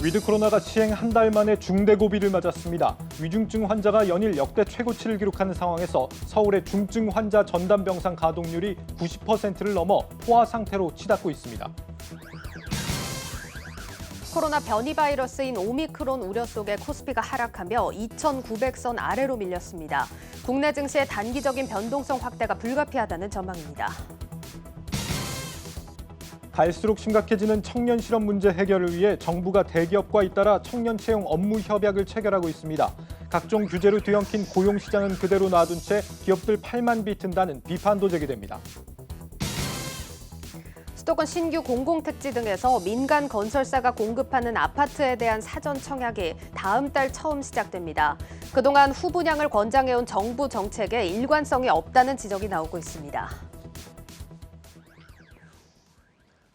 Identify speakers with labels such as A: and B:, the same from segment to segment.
A: 위드 코로나가 시행 한 달 만에 중대고비를 맞았습니다. 위중증 환자가 연일 역대 최고치를 기록하는 상황에서 서울의 중증 환자 전담 병상 가동률이 90%를 넘어 포화 상태로 치닫고 있습니다.
B: 코로나 변이 바이러스인 오미크론 우려 속에 코스피가 하락하며 2,900선 아래로 밀렸습니다. 국내 증시의 단기적인 변동성 확대가 불가피하다는 전망입니다.
A: 갈수록 심각해지는 청년 실업 문제 해결을 위해 정부가 대기업과 잇따라 청년 채용 업무 협약을 체결하고 있습니다. 각종 규제로 뒤엉킨 고용 시장은 그대로 놔둔 채 기업들 팔만 비튼다는 비판도 제기됩니다.
B: 수도권 신규 공공택지 등에서 민간 건설사가 공급하는 아파트에 대한 사전 청약이 다음 달 처음 시작됩니다. 그동안 후분양을 권장해온 정부 정책에 일관성이 없다는 지적이 나오고 있습니다.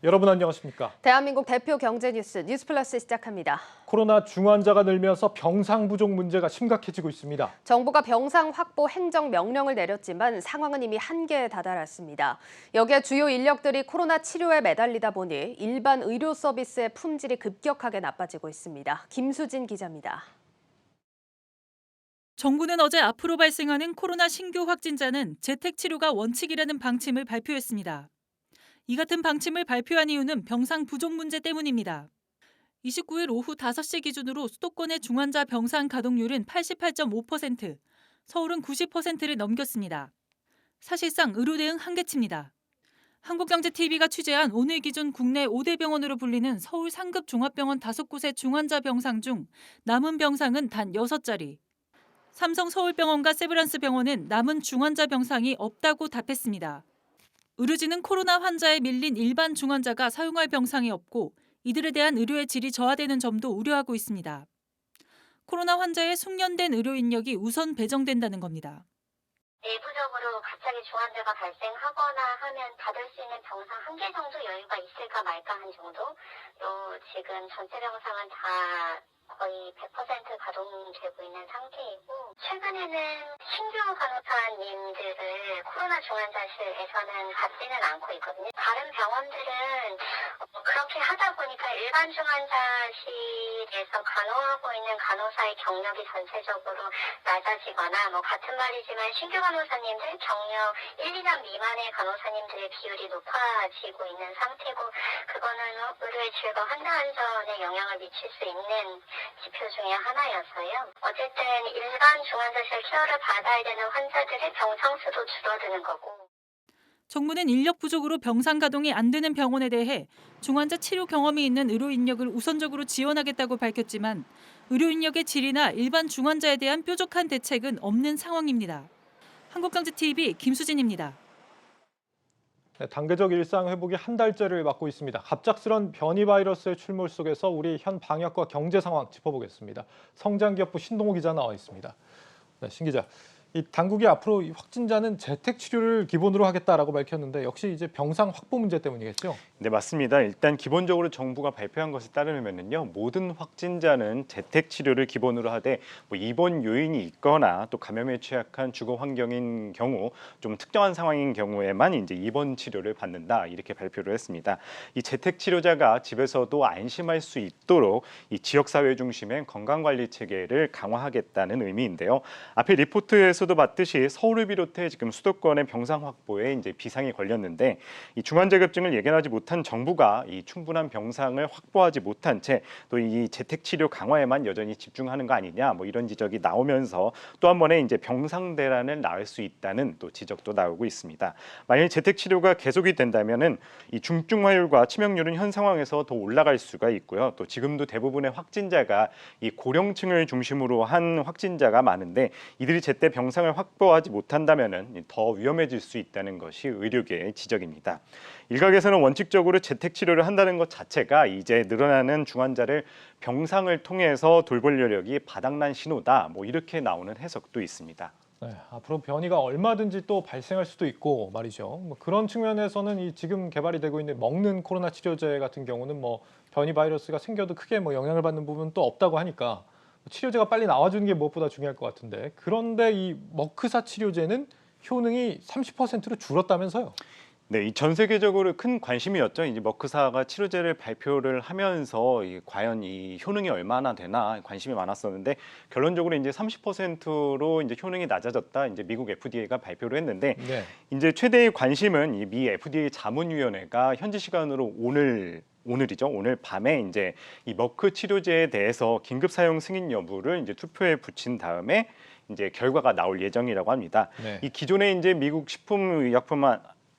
A: 여러분 안녕하십니까?
B: 대한민국 대표 경제 뉴스 뉴스플러스 시작합니다.
A: 코로나 중환자가 늘면서 병상 부족 문제가 심각해지고 있습니다.
B: 정부가 병상 확보 행정 명령을 내렸지만 상황은 이미 한계에 다다랐습니다. 여기에 주요 인력들이 코로나 치료에 매달리다 보니 일반 의료 서비스의 품질이 급격하게 나빠지고 있습니다. 김수진 기자입니다.
C: 정부는 어제 앞으로 발생하는 코로나 신규 확진자는 재택치료가 원칙이라는 방침을 발표했습니다. 이 같은 방침을 발표한 이유는 병상 부족 문제 때문입니다. 29일 오후 5시 기준으로 수도권의 중환자 병상 가동률은 88.5%, 서울은 90%를 넘겼습니다. 사실상 의료 대응 한계치입니다. 한국경제TV가 취재한 오늘 기준 국내 5대 병원으로 불리는 서울 상급 종합병원 5곳의 중환자 병상 중 남은 병상은 단 6자리. 삼성 서울병원과 세브란스 병원은 남은 중환자 병상이 없다고 답했습니다. 의료진은 코로나 환자에 밀린 일반 중환자가 사용할 병상이 없고 이들에 대한 의료의 질이 저하되는 점도 우려하고 있습니다. 코로나 환자의 숙련된 의료 인력이 우선 배정된다는 겁니다.
D: 내부적으로 갑자기 중환자가 발생하거나 하면 받을 수 있는 병상 한 개 정도 여유가 있을까 말까 한 정도로 지금 전체 병상은 다 거의 100% 가동되고 있는 상태이고, 최근에는 신규 간호사님들을 코로나 중환자실에서는 받지는 않고 있거든요. 다른 병원들은 그렇게 하다 보니까 일반 중환자실에서 간호하고 있는 간호사의 경력이 전체적으로 낮아지거나, 같은 말이지만 신규 간호사님들 경력 1, 2년 미만의 간호사님들의 비율이 높아지고 있는 상태고, 그거는 의료의 질과 환자 안전에 영향을 미칠 수 있는 지표 중에 하나여서요. 어쨌든 일반 중환자실 케어를 받아야 되는 환자들의 병상 수도 줄어드는 거고.
C: 정부는 인력 부족으로 병상 가동이 안 되는 병원에 대해 중환자 치료 경험이 있는 의료 인력을 우선적으로 지원하겠다고 밝혔지만 의료 인력의 질이나 일반 중환자에 대한 뾰족한 대책은 없는 상황입니다. 한국경제TV 김수진입니다.
A: 단계적 일상 회복이 한 달째를 맞고 있습니다. 갑작스런 변이 바이러스의 출몰 속에서 우리 현 방역과 경제 상황 짚어보겠습니다. 성장기업부 신동호 기자 나와 있습니다. 네, 신 기자. 이 당국이 앞으로 이 확진자는 재택 치료를 기본으로 하겠다라고 밝혔는데 역시 이제 병상 확보 문제 때문이겠죠?
E: 네, 맞습니다. 일단 기본적으로 정부가 발표한 것에 따르면요, 모든 확진자는 재택 치료를 기본으로 하되 입원 요인이 있거나 또 감염에 취약한 주거 환경인 경우, 좀 특정한 상황인 경우에만 이제 입원 치료를 받는다 이렇게 발표를 했습니다. 이 재택 치료자가 집에서도 안심할 수 있도록 이 지역 사회 중심의 건강 관리 체계를 강화하겠다는 의미인데요. 앞에 리포트에서도 봤듯이 서울을 비롯해 지금 수도권의 병상 확보에 이제 비상이 걸렸는데, 이 중환자급증을 예견하지 못한 정부가 이 충분한 병상을 확보하지 못한 채 또 이 재택 치료 강화에만 여전히 집중하는 거 아니냐, 이런 지적이 나오면서 또 한 번에 이제 병상 대란을 낳을 수 있다는 또 지적도 나오고 있습니다. 만약 재택 치료가 계속이 된다면은 이 중증화율과 치명률은 현 상황에서 더 올라갈 수가 있고요. 또 지금도 대부분의 확진자가 이 고령층을 중심으로 한 확진자가 많은데, 이들이 제때 병상을 확보하지 못한다면은 더 위험해질 수 있다는 것이 의료계의 지적입니다. 일각에서는 원칙적으로 재택 치료를 한다는 것 자체가 이제 늘어나는 중환자를 병상을 통해서 돌볼 여력이 바닥난 신호다, 이렇게 나오는 해석도 있습니다.
A: 네, 앞으로 변이가 얼마든지 또 발생할 수도 있고 말이죠. 그런 측면에서는 이 지금 개발이 되고 있는 먹는 코로나 치료제 같은 경우는 변이 바이러스가 생겨도 크게 영향을 받는 부분은 또 없다고 하니까 치료제가 빨리 나와주는 게 무엇보다 중요할 것 같은데, 그런데 이 머크사 치료제는 효능이 30%로 줄었다면서요?
E: 네, 이 전 세계적으로 큰 관심이었죠. 이제 머크사가 치료제를 발표를 하면서 과연 이 효능이 얼마나 되나 관심이 많았었는데 결론적으로 이제 30%로 이제 효능이 낮아졌다. 이제 미국 FDA가 발표를 했는데
A: 네.
E: 이제 최대의 관심은 이 미 FDA 자문위원회가 현지 시간으로 오늘이죠. 오늘 밤에 이제 이 머크 치료제에 대해서 긴급 사용 승인 여부를 이제 투표에 붙인 다음에 이제 결과가 나올 예정이라고 합니다.
A: 네.
E: 이 기존에 이제 미국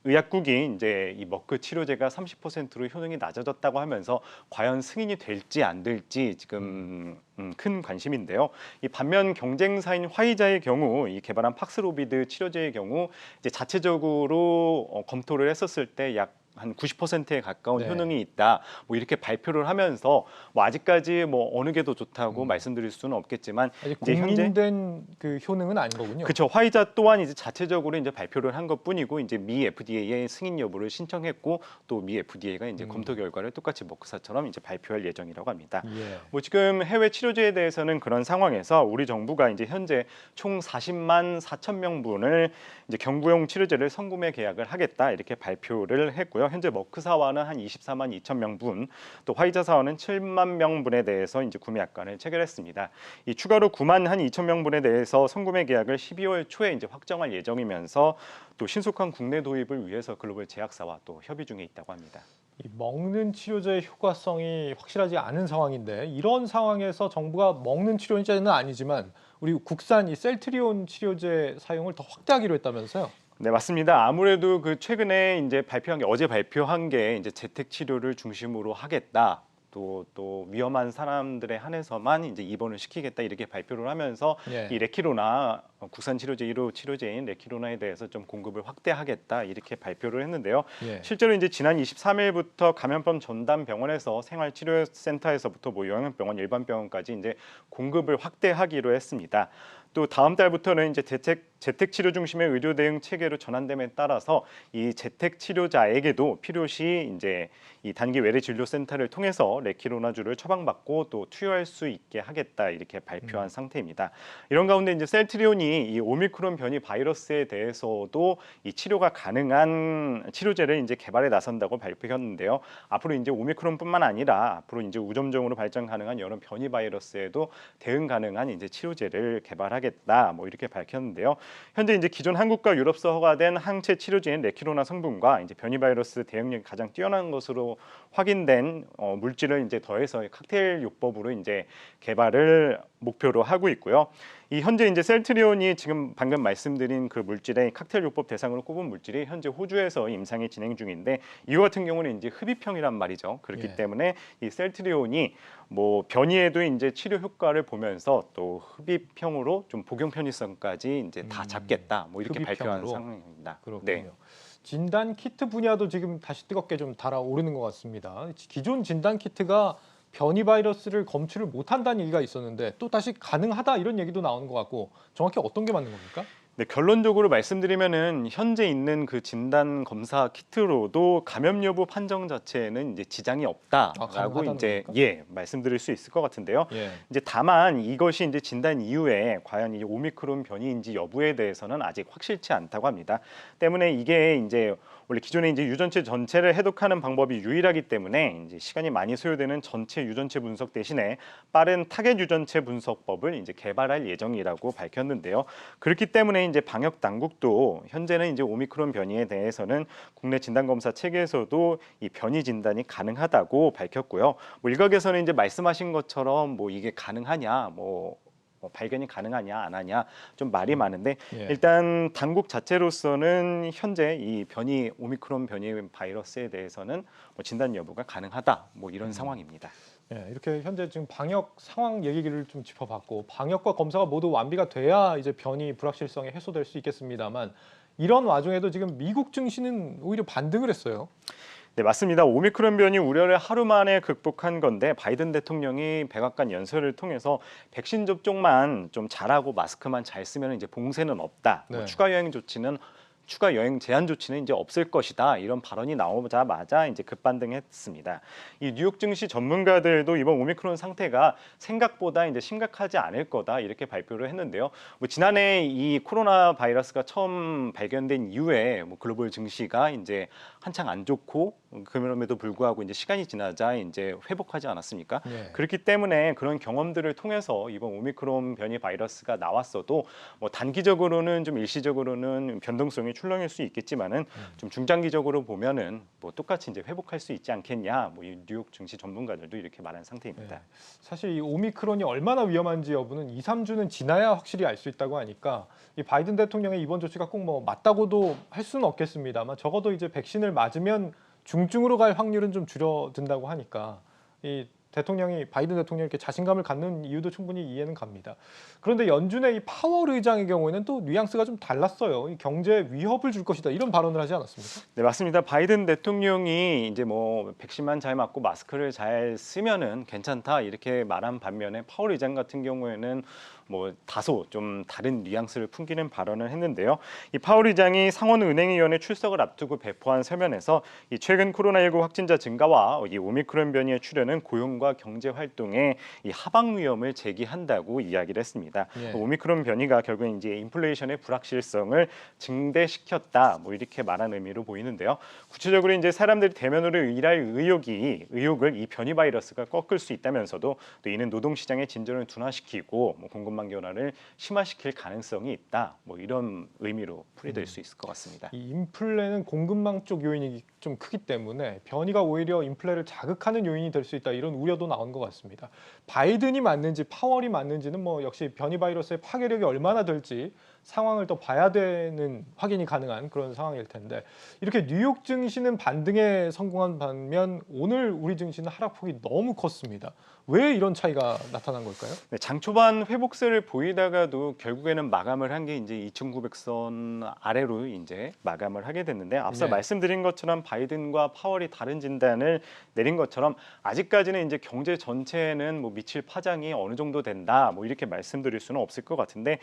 E: 의약국이 이제 이 머크 치료제가 30%로 효능이 낮아졌다고 하면서 과연 승인이 될지 안 될지 지금 큰 관심인데요. 이 반면 경쟁사인 화이자의 경우 이 개발한 팍스로비드 치료제의 경우 이제 자체적으로 검토를 했었을 때 약 한 90%에 가까운
A: 네.
E: 효능이 있다. 뭐 이렇게 발표를 하면서 뭐 아직까지 뭐 어느 게 더 좋다고 말씀드릴 수는 없겠지만
A: 아직
E: 이제 현재
A: 공인된 그 효능은 아닌 거군요.
E: 그렇죠. 화이자 또한 이제 자체적으로 이제 발표를 한 것뿐이고 이제 미 FDA의 승인 여부를 신청했고 또 미 FDA가 이제 검토 결과를 똑같이 머크사처럼 이제 발표할 예정이라고 합니다.
A: 예.
E: 뭐 지금 해외 치료제에 대해서는 그런 상황에서 우리 정부가 이제 현재 총 40만 4천 명분을 이제 경구용 치료제를 선구매 계약을 하겠다 이렇게 발표를 했고요. 현재 머크사와는 한 24만 2천 명분, 또 화이자사와는 7만 명분에 대해서 이제 구매 약관을 체결했습니다. 이 추가로 9만 한 2천 명분에 대해서 선구매 계약을 12월 초에 이제 확정할 예정이면서 또 신속한 국내 도입을 위해서 글로벌 제약사와 또 협의 중에 있다고 합니다.
A: 이 먹는 치료제의 효과성이 확실하지 않은 상황인데 이런 상황에서 정부가 먹는 치료제는 아니지만 우리 국산 이 셀트리온 치료제 사용을 더 확대하기로 했다면서요?
E: 네, 맞습니다. 아무래도 그 최근에 이제 어제 발표한 게 이제 재택 치료를 중심으로 하겠다. 또 위험한 사람들에 한해서만 이제 입원을 시키겠다 이렇게 발표를 하면서
A: 예.
E: 이 레키로나 국산 치료제 1호 치료제인 레키로나에 대해서 좀 공급을 확대하겠다 이렇게 발표를 했는데요.
A: 예.
E: 실제로 이제 지난 23일부터 감염병 전담 병원에서 생활치료센터에서부터 뭐 요양병원, 일반병원까지 이제 공급을 확대하기로 했습니다. 또 다음 달부터는 이제 재택 치료 중심의 의료 대응 체계로 전환됨에 따라서 이 재택 치료자에게도 필요시 이제 이 단기 외래 진료 센터를 통해서 레키로나주를 처방받고 또 투여할 수 있게 하겠다 이렇게 발표한 상태입니다. 이런 가운데 이제 셀트리온이 이 오미크론 변이 바이러스에 대해서도 이 치료가 가능한 치료제를 이제 개발에 나선다고 발표했는데요. 앞으로 이제 오미크론뿐만 아니라 앞으로 이제 우점종으로 발전 가능한 여러 변이 바이러스에도 대응 가능한 이제 치료제를 개발하겠다 뭐 이렇게 밝혔는데요. 현재 이제 기존 한국과 유럽서 허가된 항체 치료제인 레키로나 성분과 이제 변이 바이러스 대응력이 가장 뛰어난 것으로 확인된 물질을 이제 더해서 칵테일 요법으로 이제 개발을 목표로 하고 있고요. 이 현재 이제 셀트리온이 지금 방금 말씀드린 그 물질의 칵테일 요법 대상으로 꼽은 물질이 현재 호주에서 임상이 진행 중인데 이와 같은 경우는 이제 흡입형이란 말이죠. 그렇기
A: 예.
E: 때문에 이 셀트리온이 뭐 변이에도 이제 치료 효과를 보면서 또 흡입형으로 좀 복용 편의성까지 이제 다 잡겠다. 뭐 이렇게 발표한
A: 흡입형으로?
E: 상황입니다.
A: 그렇군요.
E: 네.
A: 진단 키트 분야도 지금 다시 뜨겁게 좀 달아오르는 것 같습니다. 기존 진단 키트가 변이 바이러스를 검출을 못한다는 얘기가 있었는데 또 다시 가능하다 이런 얘기도 나오는 것 같고 정확히 어떤 게 맞는 겁니까?
E: 네, 결론적으로 말씀드리면은 현재 있는 그 진단 검사 키트로도 감염 여부 판정 자체에는 이제 지장이 없다라고
A: 가능하다는
E: 이제
A: 겁니까?
E: 말씀드릴 수 있을 것 같은데요.
A: 예.
E: 이제 다만 이것이 이제 진단 이후에 과연 이 오미크론 변이인지 여부에 대해서는 아직 확실치 않다고 합니다. 때문에 이게 이제 원래 기존에 이제 유전체 전체를 해독하는 방법이 유일하기 때문에 이제 시간이 많이 소요되는 전체 유전체 분석 대신에 빠른 타겟 유전체 분석법을 이제 개발할 예정이라고 밝혔는데요. 그렇기 때문에 이제 방역 당국도 현재는 이제 오미크론 변이에 대해서는 국내 진단 검사 체계에서도 이 변이 진단이 가능하다고 밝혔고요. 뭐 일각에서는 이제 말씀하신 것처럼 뭐 이게 가능하냐, 뭐 발견이 가능하냐 안 하냐 좀 말이 많은데
A: 예.
E: 일단 당국 자체로서는 현재 이 오미크론 변이 바이러스에 대해서는 뭐 진단 여부가 가능하다 뭐 이런 상황입니다.
A: 예, 이렇게 현재 지금 방역 상황 얘기를 좀 짚어봤고 방역과 검사가 모두 완비가 돼야 이제 변이 불확실성이 해소될 수 있겠습니다만 이런 와중에도 지금 미국 증시는 오히려 반등을 했어요.
E: 네, 맞습니다. 오미크론 변이 우려를 하루 만에 극복한 건데 바이든 대통령이 백악관 연설을 통해서 백신 접종만 좀 잘하고 마스크만 잘 쓰면 이제 봉쇄는 없다. 뭐
A: 네.
E: 추가 여행 조치는 추가 여행 제한 조치는 이제 없을 것이다. 이런 발언이 나오자마자 이제 급반등했습니다. 이 뉴욕 증시 전문가들도 이번 오미크론 상태가 생각보다 이제 심각하지 않을 거다 이렇게 발표를 했는데요. 뭐 지난해 이 코로나 바이러스가 처음 발견된 이후에 뭐 글로벌 증시가 이제 한창 안 좋고 그럼에도 불구하고 이제 시간이 지나자 이제 회복하지 않았습니까?
A: 예.
E: 그렇기 때문에 그런 경험들을 통해서 이번 오미크론 변이 바이러스가 나왔어도 뭐 단기적으로는 좀 일시적으로는 변동성이 출렁일 수 있겠지만은 좀 중장기적으로 보면은 뭐 똑같이 이제 회복할 수 있지 않겠냐. 뭐 이 뉴욕 증시 전문가들도 이렇게 말한 상태입니다.
A: 네. 사실 이 오미크론이 얼마나 위험한지 여부는 2, 3주는 지나야 확실히 알 수 있다고 하니까 이 바이든 대통령의 이번 조치가 꼭 뭐 맞다고도 할 수는 없겠습니다만 적어도 이제 백신을 맞으면 중증으로 갈 확률은 좀 줄어든다고 하니까 이 대통령이 바이든 대통령이 이렇게 자신감을 갖는 이유도 충분히 이해는 갑니다. 그런데 연준의 이 파월 의장의 경우에는 또 뉘앙스가 좀 달랐어요. 이 경제에 위협을 줄 것이다 이런 발언을 하지 않았습니까?
E: 네, 맞습니다. 바이든 대통령이 이제 뭐 백신만 잘 맞고 마스크를 잘 쓰면은 괜찮다 이렇게 말한 반면에 파월 의장 같은 경우에는 뭐 다소 좀 다른 뉘앙스를 풍기는 발언을 했는데요. 이 파월 의장이 상원은행위원회 출석을 앞두고 배포한 서면에서 이 최근 코로나19 확진자 증가와 이 오미크론 변이의 출현은 고용과 경제 활동에 이 하방 위험을 제기한다고 이야기를 했습니다.
A: 예.
E: 오미크론 변이가 결국 이제 인플레이션의 불확실성을 증대시켰다. 뭐 이렇게 말한 의미로 보이는데요. 구체적으로 이제 사람들이 대면으로 일할 의욕을 이 변이 바이러스가 꺾을 수 있다면서도 또 이는 노동 시장의 진전을 둔화시키고 뭐 공급망 견화를 심화시킬 가능성이 있다. 뭐 이런 의미로 풀이될 수 있을 것 같습니다.
A: 이 인플레는 공급망 쪽 요인이 좀 크기 때문에 변이가 오히려 인플레를 자극하는 요인이 될 수 있다 이런 우려도 나온 것 같습니다. 바이든이 맞는지 파월이 맞는지는 뭐 역시 변이 바이러스의 파괴력이 얼마나 될지 상황을 더 봐야 되는 확인이 가능한 그런 상황일 텐데 이렇게 뉴욕 증시는 반등에 성공한 반면 오늘 우리 증시는 하락폭이 너무 컸습니다. 왜 이런 차이가 나타난 걸까요?
E: 네, 장 초반 회복세를 보이다가도 결국에는 마감을 한 게 이제 2,900선 아래로 이제 마감을 하게 됐는데 앞서
A: 네.
E: 말씀드린 것처럼 바이든과 파월이 다른 진단을 내린 것처럼 아직까지는 이제 경제 전체에는 뭐 미칠 파장이 어느 정도 된다 뭐 이렇게 말씀드릴 수는 없을 것 같은데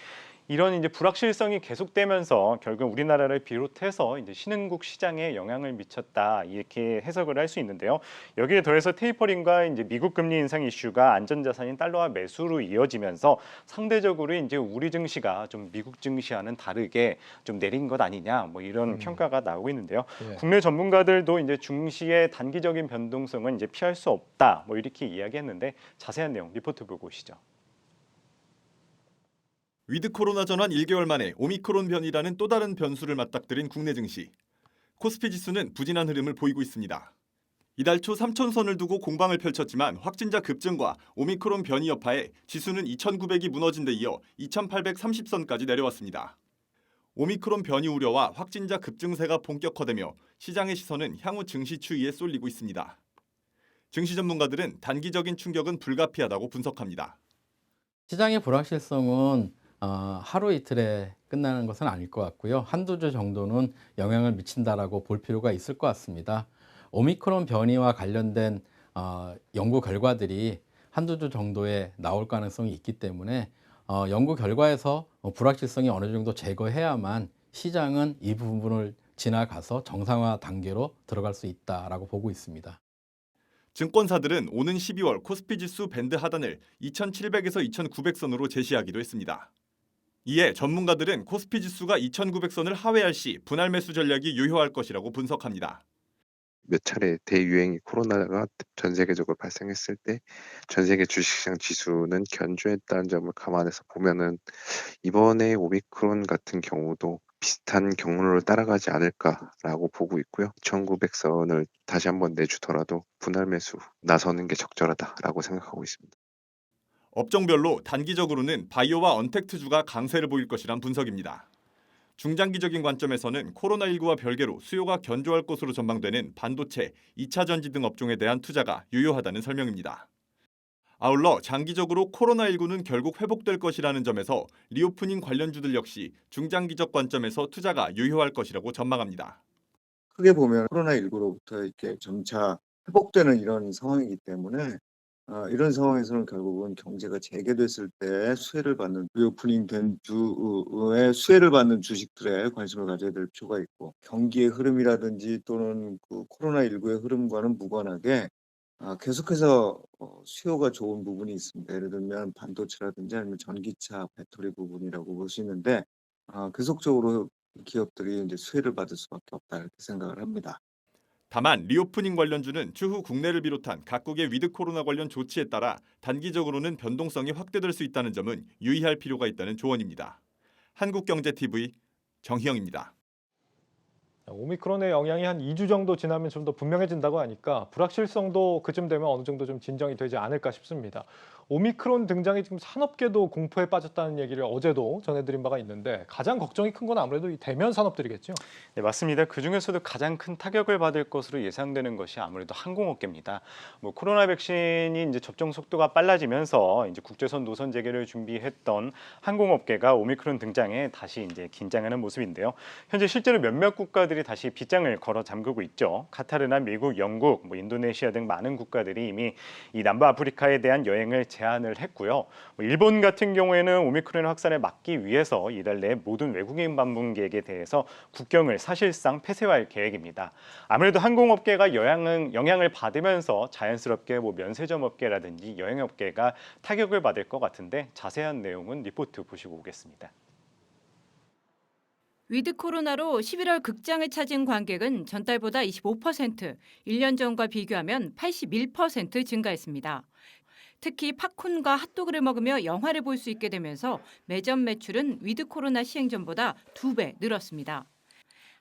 E: 이런 이제 불확실성이 계속되면서 결국 우리나라를 비롯해서 이제 신흥국 시장에 영향을 미쳤다 이렇게 해석을 할 수 있는데요. 여기에 더해서 테이퍼링과 이제 미국 금리 인상 이슈가 안전자산인 달러화 매수로 이어지면서 상대적으로 이제 우리 증시가 좀 미국 증시와는 다르게 좀 내린 것 아니냐 뭐 이런 평가가 나오고 있는데요.
A: 예.
E: 국내 전문가들도 이제 증시의 단기적인 변동성은 이제 피할 수 없다 뭐 이렇게 이야기했는데 자세한 내용 리포트 보고 오시죠.
F: 위드 코로나 전환 1개월 만에 오미크론 변이라는 또 다른 변수를 맞닥뜨린 국내 증시. 코스피 지수는 부진한 흐름을 보이고 있습니다. 이달 초 3,000선을 두고 공방을 펼쳤지만 확진자 급증과 오미크론 변이 여파에 지수는 2,900이 무너진 데 이어 2,830선까지 내려왔습니다. 오미크론 변이 우려와 확진자 급증세가 본격화되며 시장의 시선은 향후 증시 추이에 쏠리고 있습니다. 증시 전문가들은 단기적인 충격은 불가피하다고 분석합니다.
G: 시장의 불확실성은 하루 이틀에 끝나는 것은 아닐 것 같고요. 한두 주 정도는 영향을 미친다라고 볼 필요가 있을 것 같습니다. 오미크론 변이와 관련된 연구 결과들이 한두 주 정도에 나올 가능성이 있기 때문에 연구 결과에서 불확실성이 어느 정도 제거해야만 시장은 이 부분을 지나가서 정상화 단계로 들어갈 수 있다라고 보고 있습니다.
F: 증권사들은 오는 12월 코스피 지수 밴드 하단을 2,700에서 2,900선으로 제시하기도 했습니다. 이에 전문가들은 코스피 지수가 2,900선을 하회할 시 분할 매수 전략이 유효할 것이라고 분석합니다.
H: 몇 차례 대유행이 코로나가 전 세계적으로 발생했을 때 전 세계 주식시장 지수는 견조했다는 점을 감안해서 보면은 이번에 오미크론 같은 경우도 비슷한 경로를 따라가지 않을까라고 보고 있고요. 1900선을 다시 한번 내주더라도 분할 매수 나서는 게 적절하다라고 생각하고 있습니다.
F: 업종별로 단기적으로는 바이오와 언택트주가 강세를 보일 것이란 분석입니다. 중장기적인 관점에서는 코로나19와 별개로 수요가 견조할 것으로 전망되는 반도체, 2차 전지 등 업종에 대한 투자가 유효하다는 설명입니다. 아울러 장기적으로 코로나19는 결국 회복될 것이라는 점에서 리오프닝 관련주들 역시 중장기적 관점에서 투자가 유효할 것이라고 전망합니다.
I: 크게 보면 코로나19로부터 이렇게 점차 회복되는 이런 상황이기 때문에 이런 상황에서는 결국은 경제가 재개됐을 때 수혜를 받는 리오프닝된 주에 수혜를 받는 주식들에 관심을 가져야 될 필요가 있고 경기의 흐름이라든지 또는 그 코로나19의 흐름과는 무관하게 계속해서 수요가 좋은 부분이 있습니다. 예를 들면 반도체라든지 아니면 전기차, 배터리 부분이라고 볼 수 있는데 계속적으로 기업들이 이제 수혜를 받을 수밖에 없다 이렇게 생각을 합니다.
F: 다만 리오프닝 관련주는 추후 국내를 비롯한 각국의 위드 코로나 관련 조치에 따라 단기적으로는 변동성이 확대될 수 있다는 점은 유의할 필요가 있다는 조언입니다. 한국경제TV 정희영입니다.
A: 오미크론의 영향이 한 2주 정도 지나면 좀 더 분명해진다고 하니까 불확실성도 그쯤 되면 어느 정도 좀 진정이 되지 않을까 싶습니다. 오미크론 등장이 지금 산업계도 공포에 빠졌다는 얘기를 어제도 전해드린 바가 있는데 가장 걱정이 큰 건 아무래도 이 대면 산업들이겠죠.
E: 네, 맞습니다. 그중에서도 가장 큰 타격을 받을 것으로 예상되는 것이 아무래도 항공업계입니다. 코로나 백신이 이제 접종 속도가 빨라지면서 이제 국제선 노선 재개를 준비했던 항공업계가 오미크론 등장에 다시 이제 긴장하는 모습인데요. 현재 실제로 몇몇 국가들이 다시 빗장을 걸어 잠그고 있죠. 카타르나 미국, 영국, 인도네시아 등 많은 국가들이 이미 이 남부아프리카에 대한 여행을 제한을 했고요. 일본 같은 경우에는 오미크론 확산을 막기 위해서 이달 내 모든 외국인 방문객에 대해서 국경을 사실상 폐쇄할 계획입니다. 아무래도 항공업계가 영향을 받으면서 자연스럽게 면세점 업계라든지 여행업계가 타격을 받을 것 같은데 자세한 내용은 리포트 보시고 오겠습니다.
C: 위드 코로나로 11월 극장을 찾은 관객은 전달보다 25%, 1년 전과 비교하면 81% 증가했습니다. 특히 팝콘과 핫도그를 먹으며 영화를 볼 수 있게 되면서 매점 매출은 위드 코로나 시행 전보다 2배 늘었습니다.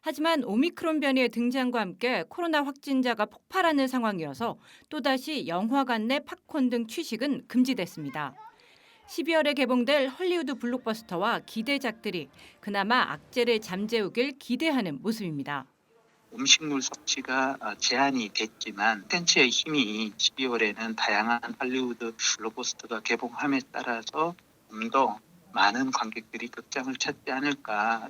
C: 하지만 오미크론 변이의 등장과 함께 코로나 확진자가 폭발하는 상황이어서 또다시 영화관 내 팝콘 등 취식은 금지됐습니다. 12월에 개봉될 헐리우드 블록버스터와 기대작들이 그나마 악재를 잠재우길 기대하는 모습입니다.
J: 음식물 섭취가 제한이 됐지만 콘텐츠의 힘이 12월에는 다양한 할리우드 블록버스터가 개봉함에 따라서 좀 더 많은 관객들이 극장을 찾지 않을까.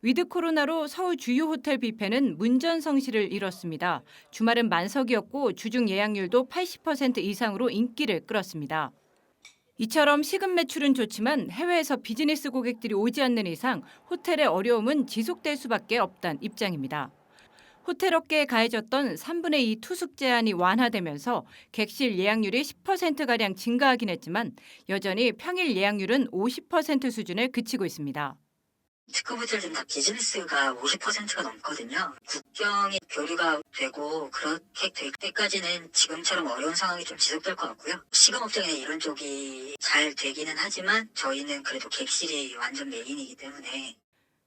C: 위드 코로나로 서울 주요 호텔 뷔페는 문전성시를 이뤘습니다. 주말은 만석이었고 주중 예약률도 80% 이상으로 인기를 끌었습니다. 이처럼 식은 매출은 좋지만 해외에서 비즈니스 고객들이 오지 않는 이상 호텔의 어려움은 지속될 수밖에 없다는 입장입니다. 호텔 업계에 가해졌던 3분의 2 투숙 제한이 완화되면서 객실 예약률이 10%가량 증가하긴 했지만 여전히 평일 예약률은 50% 수준에 그치고 있습니다.
K: 특급 호텔들은 다 비즈니스가 50%가 넘거든요. 국경이 교류가 되고 그렇게 될 때까지는 지금처럼 어려운 상황이 좀 지속될 것 같고요. 시금업종이나 이런 쪽이 잘 되기는 하지만 저희는 그래도 객실이 완전 메인이기 때문에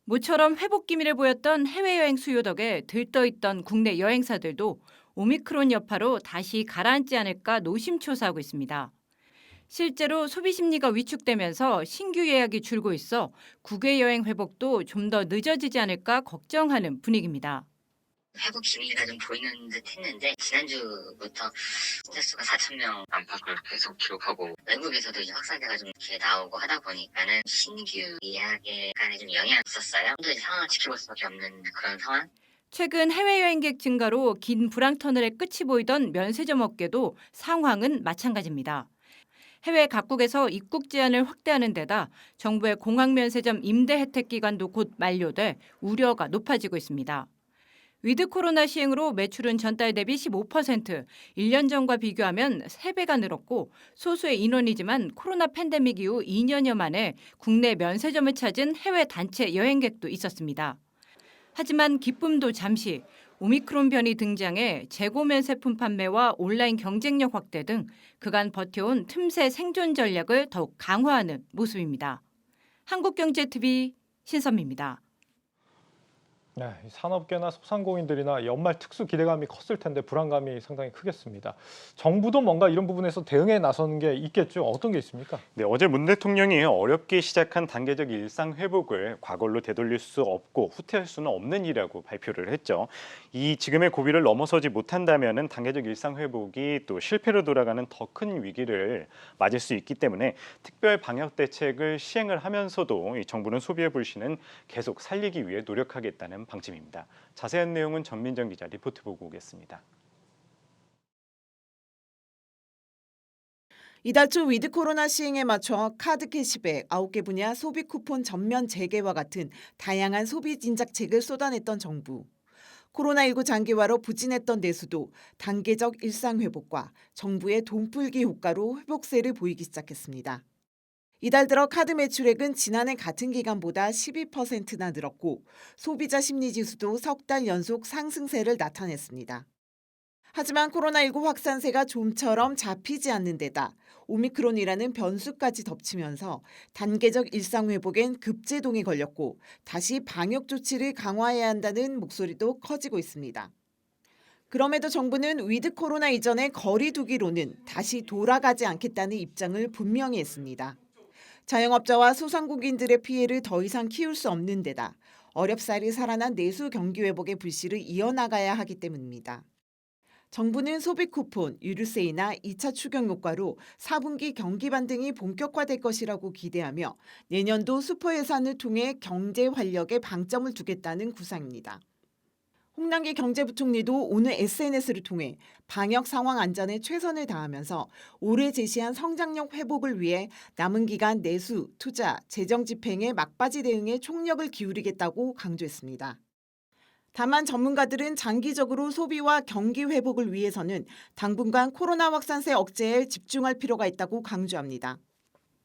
C: 모처럼 회복 기미를 보였던 해외여행 수요 덕에 들떠있던 국내 여행사들도 오미크론 여파로 다시 가라앉지 않을까 노심초사하고 있습니다. 실제로 소비 심리가 위축되면서 신규 예약이 줄고 있어 국외 여행 회복도 좀 더 늦어지지 않을까 걱정하는 분위기입니다.
K: 회복 기미가 좀 보이는 듯 했는데 지난주부터 신자 수가 4,000명 안팎을 계속 기록하고 외국에서도 이제 확산자가 좀 이렇게 나오고 하다 보니까는 신규 예약에 약간의 좀 영향이 있었어요. 좀 더 상황을 지켜볼 수밖에 없는 그런 상황.
C: 최근 해외여행객 증가로 긴 불황터널의 끝이 보이던 면세점 업계도 상황은 마찬가지입니다. 해외 각국에서 입국 제한을 확대하는 데다 정부의 공항면세점 임대 혜택 기간도 곧 만료돼 우려가 높아지고 있습니다. 위드 코로나 시행으로 매출은 전달 대비 15%, 1년 전과 비교하면 3배가 늘었고 소수의 인원이지만 코로나 팬데믹 이후 2년여 만에 국내 면세점을 찾은 해외 단체 여행객도 있었습니다. 하지만 기쁨도 잠시 오미크론 변이 등장해 재고 면세품 판매와 온라인 경쟁력 확대 등 그간 버텨온 틈새 생존 전략을 더욱 강화하는 모습입니다. 한국경제TV 신선미입니다.
A: 네, 산업계나 소상공인들이나 연말 특수 기대감이 컸을 텐데 불안감이 상당히 크겠습니다. 정부도 뭔가 이런 부분에서 대응에 나서는 게 있겠죠. 어떤 게 있습니까?
E: 네, 어제 문 대통령이 어렵게 시작한 단계적 일상 회복을 과거로 되돌릴 수 없고 후퇴할 수는 없는 일이라고 발표를 했죠. 이 지금의 고비를 넘어서지 못한다면은 단계적 일상 회복이 또 실패로 돌아가는 더 큰 위기를 맞을 수 있기 때문에 특별 방역 대책을 시행을 하면서도 이 정부는 소비의 불씨는 계속 살리기 위해 노력하겠다는 방침입니다. 자세한 내용은 전민정 기자 리포트 보고 오겠습니다.
L: 이달 초 위드 코로나 시행에 맞춰 카드 캐시백, 9개 분야 소비 쿠폰 전면 재개와 같은 다양한 소비 진작책을 쏟아냈던 정부. 코로나19 장기화로 부진했던 내수도 단계적 일상 회복과 정부의 돈풀기 효과로 회복세를 보이기 시작했습니다. 이달 들어 카드 매출액은 지난해 같은 기간보다 12%나 늘었고 소비자 심리지수도 석 달 연속 상승세를 나타냈습니다. 하지만 코로나19 확산세가 좀처럼 잡히지 않는 데다 오미크론이라는 변수까지 덮치면서 단계적 일상 회복엔 급제동이 걸렸고 다시 방역 조치를 강화해야 한다는 목소리도 커지고 있습니다. 그럼에도 정부는 위드 코로나 이전의 거리 두기로는 다시 돌아가지 않겠다는 입장을 분명히 했습니다. 자영업자와 소상공인들의 피해를 더 이상 키울 수 없는 데다 어렵사리 살아난 내수 경기 회복의 불씨를 이어나가야 하기 때문입니다. 정부는 소비 쿠폰, 유류세이나 2차 추경 효과로 4분기 경기 반등이 본격화될 것이라고 기대하며 내년도 슈퍼 예산을 통해 경제 활력에 방점을 두겠다는 구상입니다. 홍남기 경제부총리도 오늘 SNS를 통해 방역 상황 안전에 최선을 다하면서 올해 제시한 성장력 회복을 위해 남은 기간 내수, 투자, 재정 집행의 막바지 대응에 총력을 기울이겠다고 강조했습니다. 다만 전문가들은 장기적으로 소비와 경기 회복을 위해서는 당분간 코로나 확산세 억제에 집중할 필요가 있다고 강조합니다.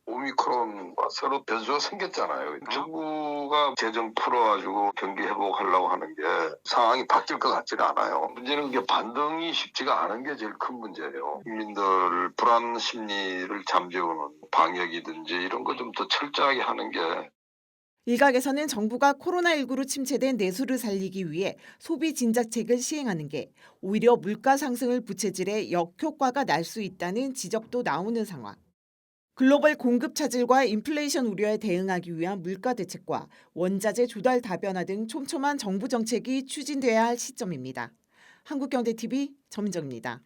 M: 오미크론과 새로 변수가 생겼잖아요. 정부가 재정 풀어가지고 경기 회복하려고 하는 게 상황이 바뀔 것 같지는 않아요. 문제는 그게 반등이 쉽지가 않은 게 제일 큰 문제예요. 국민들 불안 심리를 잠재우는 방역이든지 이런 거 좀 더 철저하게 하는 게
L: 일각에서는 정부가 코로나19로 침체된 내수를 살리기 위해 소비 진작책을 시행하는 게 오히려 물가 상승을 부채질해 역효과가 날 수 있다는 지적도 나오는 상황. 글로벌 공급 차질과 인플레이션 우려에 대응하기 위한 물가 대책과 원자재 조달 다변화 등 촘촘한 정부 정책이 추진돼야 할 시점입니다. 한국경제TV 전민정입니다.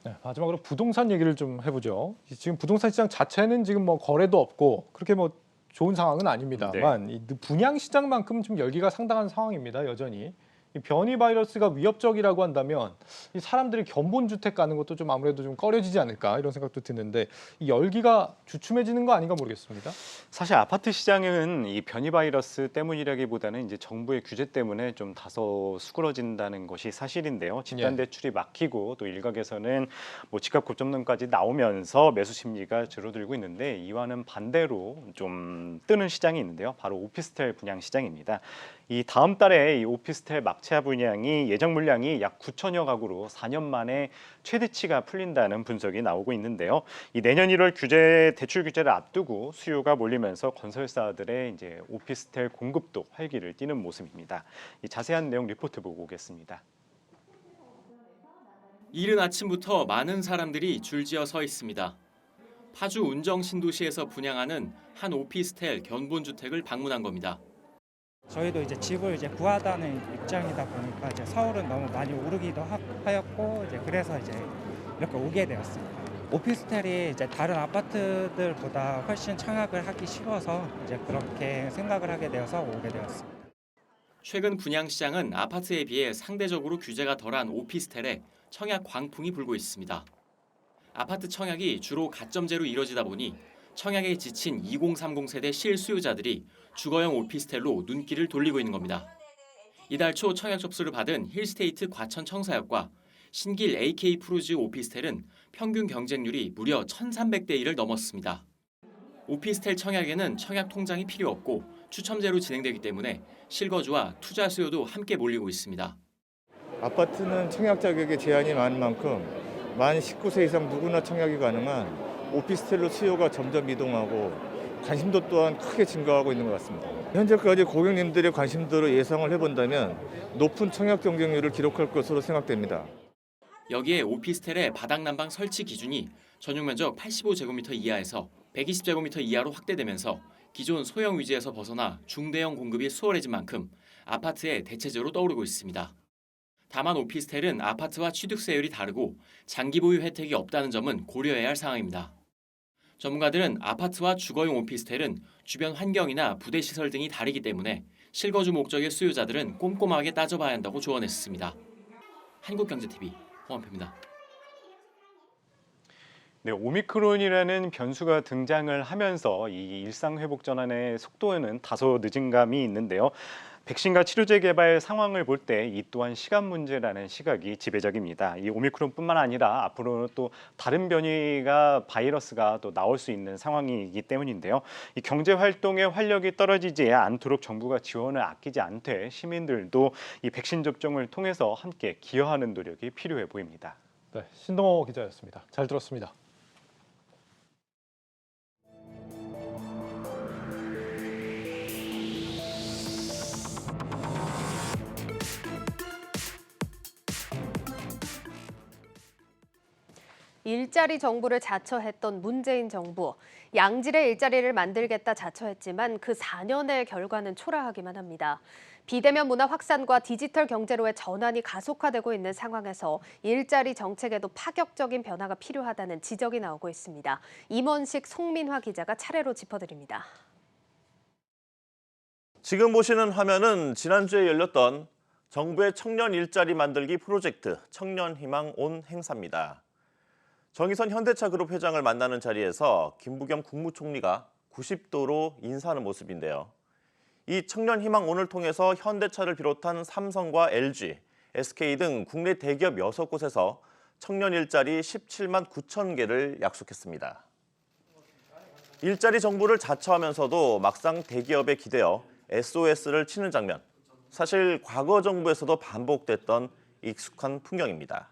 A: 네, 마지막으로 부동산 얘기를 좀 해보죠. 지금 부동산 시장 자체는 지금 뭐 거래도 없고 그렇게 뭐 좋은 상황은 아닙니다만 이 분양 시장만큼 좀 열기가 상당한 상황입니다. 여전히 이 변이 바이러스가 위협적이라고 한다면 이 사람들이 견본 주택 가는 것도 좀 아무래도 좀 꺼려지지 않을까 이런 생각도 드는데 이 열기가 주춤해지는 거 아닌가 모르겠습니다.
E: 사실 아파트 시장은 이 변이 바이러스 때문이라기보다는 이제 정부의 규제 때문에 좀 다소 수그러진다는 것이 사실인데요. 집단 대출이 막히고 또 일각에서는 뭐 집값 고점론까지 나오면서 매수 심리가 줄어들고 있는데 이와는 반대로 좀 뜨는 시장이 있는데요. 바로 오피스텔 분양 시장입니다. 이 다음 달에 이 오피스텔 막차 분양이 예정 물량이 약 9천여 가구로 4년 만에 최대치가 풀린다는 분석이 나오고 있는데요. 이 내년 1월 대출 규제를 앞두고 수요가 몰리면서 건설사들의 이제 오피스텔 공급도 활기를 띠는 모습입니다. 이 자세한 내용 리포트 보고 오겠습니다.
N: 이른 아침부터 많은 사람들이 줄지어 서 있습니다. 파주 운정 신도시에서 분양하는 한 오피스텔 견본 주택을 방문한 겁니다.
O: 저희도 이제 집을 이제 구하다는 입장이다 보니까 이제 서울은 너무 많이 오르기도 하였고 이제 그래서 이제 이렇게 오게 되었습니다. 오피스텔이 이제 다른 아파트들보다 훨씬 청약을 하기 쉬워서 이제 그렇게 생각을 하게 되어서 오게 되었습니다.
N: 최근 분양 시장은 아파트에 비해 상대적으로 규제가 덜한 오피스텔에 청약 광풍이 불고 있습니다. 아파트 청약이 주로 가점제로 이뤄지다 보니 청약에 지친 2030 세대 실수요자들이 주거용 오피스텔로 눈길을 돌리고 있는 겁니다. 이달 초 청약 접수를 받은 힐스테이트 과천 청사역과 신길 AK 프루지 오피스텔은 평균 경쟁률이 무려 1,300대 1을 넘었습니다. 오피스텔 청약에는 청약 통장이 필요 없고 추첨제로 진행되기 때문에 실거주와 투자 수요도 함께 몰리고 있습니다.
P: 아파트는 청약 자격에 제한이 많은 만큼 만 19세 이상 누구나 청약이 가능한 오피스텔로 수요가 점점 이동하고 관심도 또한 크게 증가하고 있는 것 같습니다. 현재까지 고객님들의 관심도를 예상을 해본다면 높은 청약 경쟁률을 기록할 것으로 생각됩니다.
N: 여기에 오피스텔의 바닥 난방 설치 기준이 전용 면적 85제곱미터 이하에서 120제곱미터 이하로 확대되면서 기존 소형 위주에서 벗어나 중대형 공급이 수월해진 만큼 아파트의 대체제로 떠오르고 있습니다. 다만 오피스텔은 아파트와 취득세율이 다르고 장기 보유 혜택이 없다는 점은 고려해야 할 상황입니다. 전문가들은 아파트와 주거용 오피스텔은 주변 환경이나 부대 시설 등이 다르기 때문에 실거주 목적의 수요자들은 꼼꼼하게 따져봐야 한다고 조언했습니다. 한국경제TV 홍원표입니다.
E: 네, 오미크론이라는 변수가 등장을 하면서 이 일상 회복 전환의 속도에는 다소 늦은 감이 있는데요. 백신과 치료제 개발 상황을 볼 때 이 또한 시간 문제라는 시각이 지배적입니다. 이 오미크론뿐만 아니라 앞으로는 또 다른 변이가 바이러스가 또 나올 수 있는 상황이기 때문인데요. 이 경제 활동의 활력이 떨어지지 않도록 정부가 지원을 아끼지 않되 시민들도 이 백신 접종을 통해서 함께 기여하는 노력이 필요해 보입니다.
A: 네, 신동호 기자였습니다. 잘 들었습니다.
B: 일자리 정부를 자처했던 문재인 정부. 양질의 일자리를 만들겠다 자처했지만 그 4년의 결과는 초라하기만 합니다. 비대면 문화 확산과 디지털 경제로의 전환이 가속화되고 있는 상황에서 일자리 정책에도 파격적인 변화가 필요하다는 지적이 나오고 있습니다. 임원식, 송민화 기자가 차례로 짚어드립니다.
Q: 지금 보시는 화면은 지난주에 열렸던 정부의 청년 일자리 만들기 프로젝트 청년희망 온 행사입니다. 정의선 현대차그룹 회장을 만나는 자리에서 김부겸 국무총리가 90도로 인사하는 모습인데요. 이 청년희망 온을 통해서 현대차를 비롯한 삼성과 LG, SK 등 국내 대기업 6곳에서 청년 일자리 17만 9천 개를 약속했습니다. 일자리 정부를 자처하면서도 막상 대기업에 기대어 SOS를 치는 장면. 사실 과거 정부에서도 반복됐던 익숙한 풍경입니다.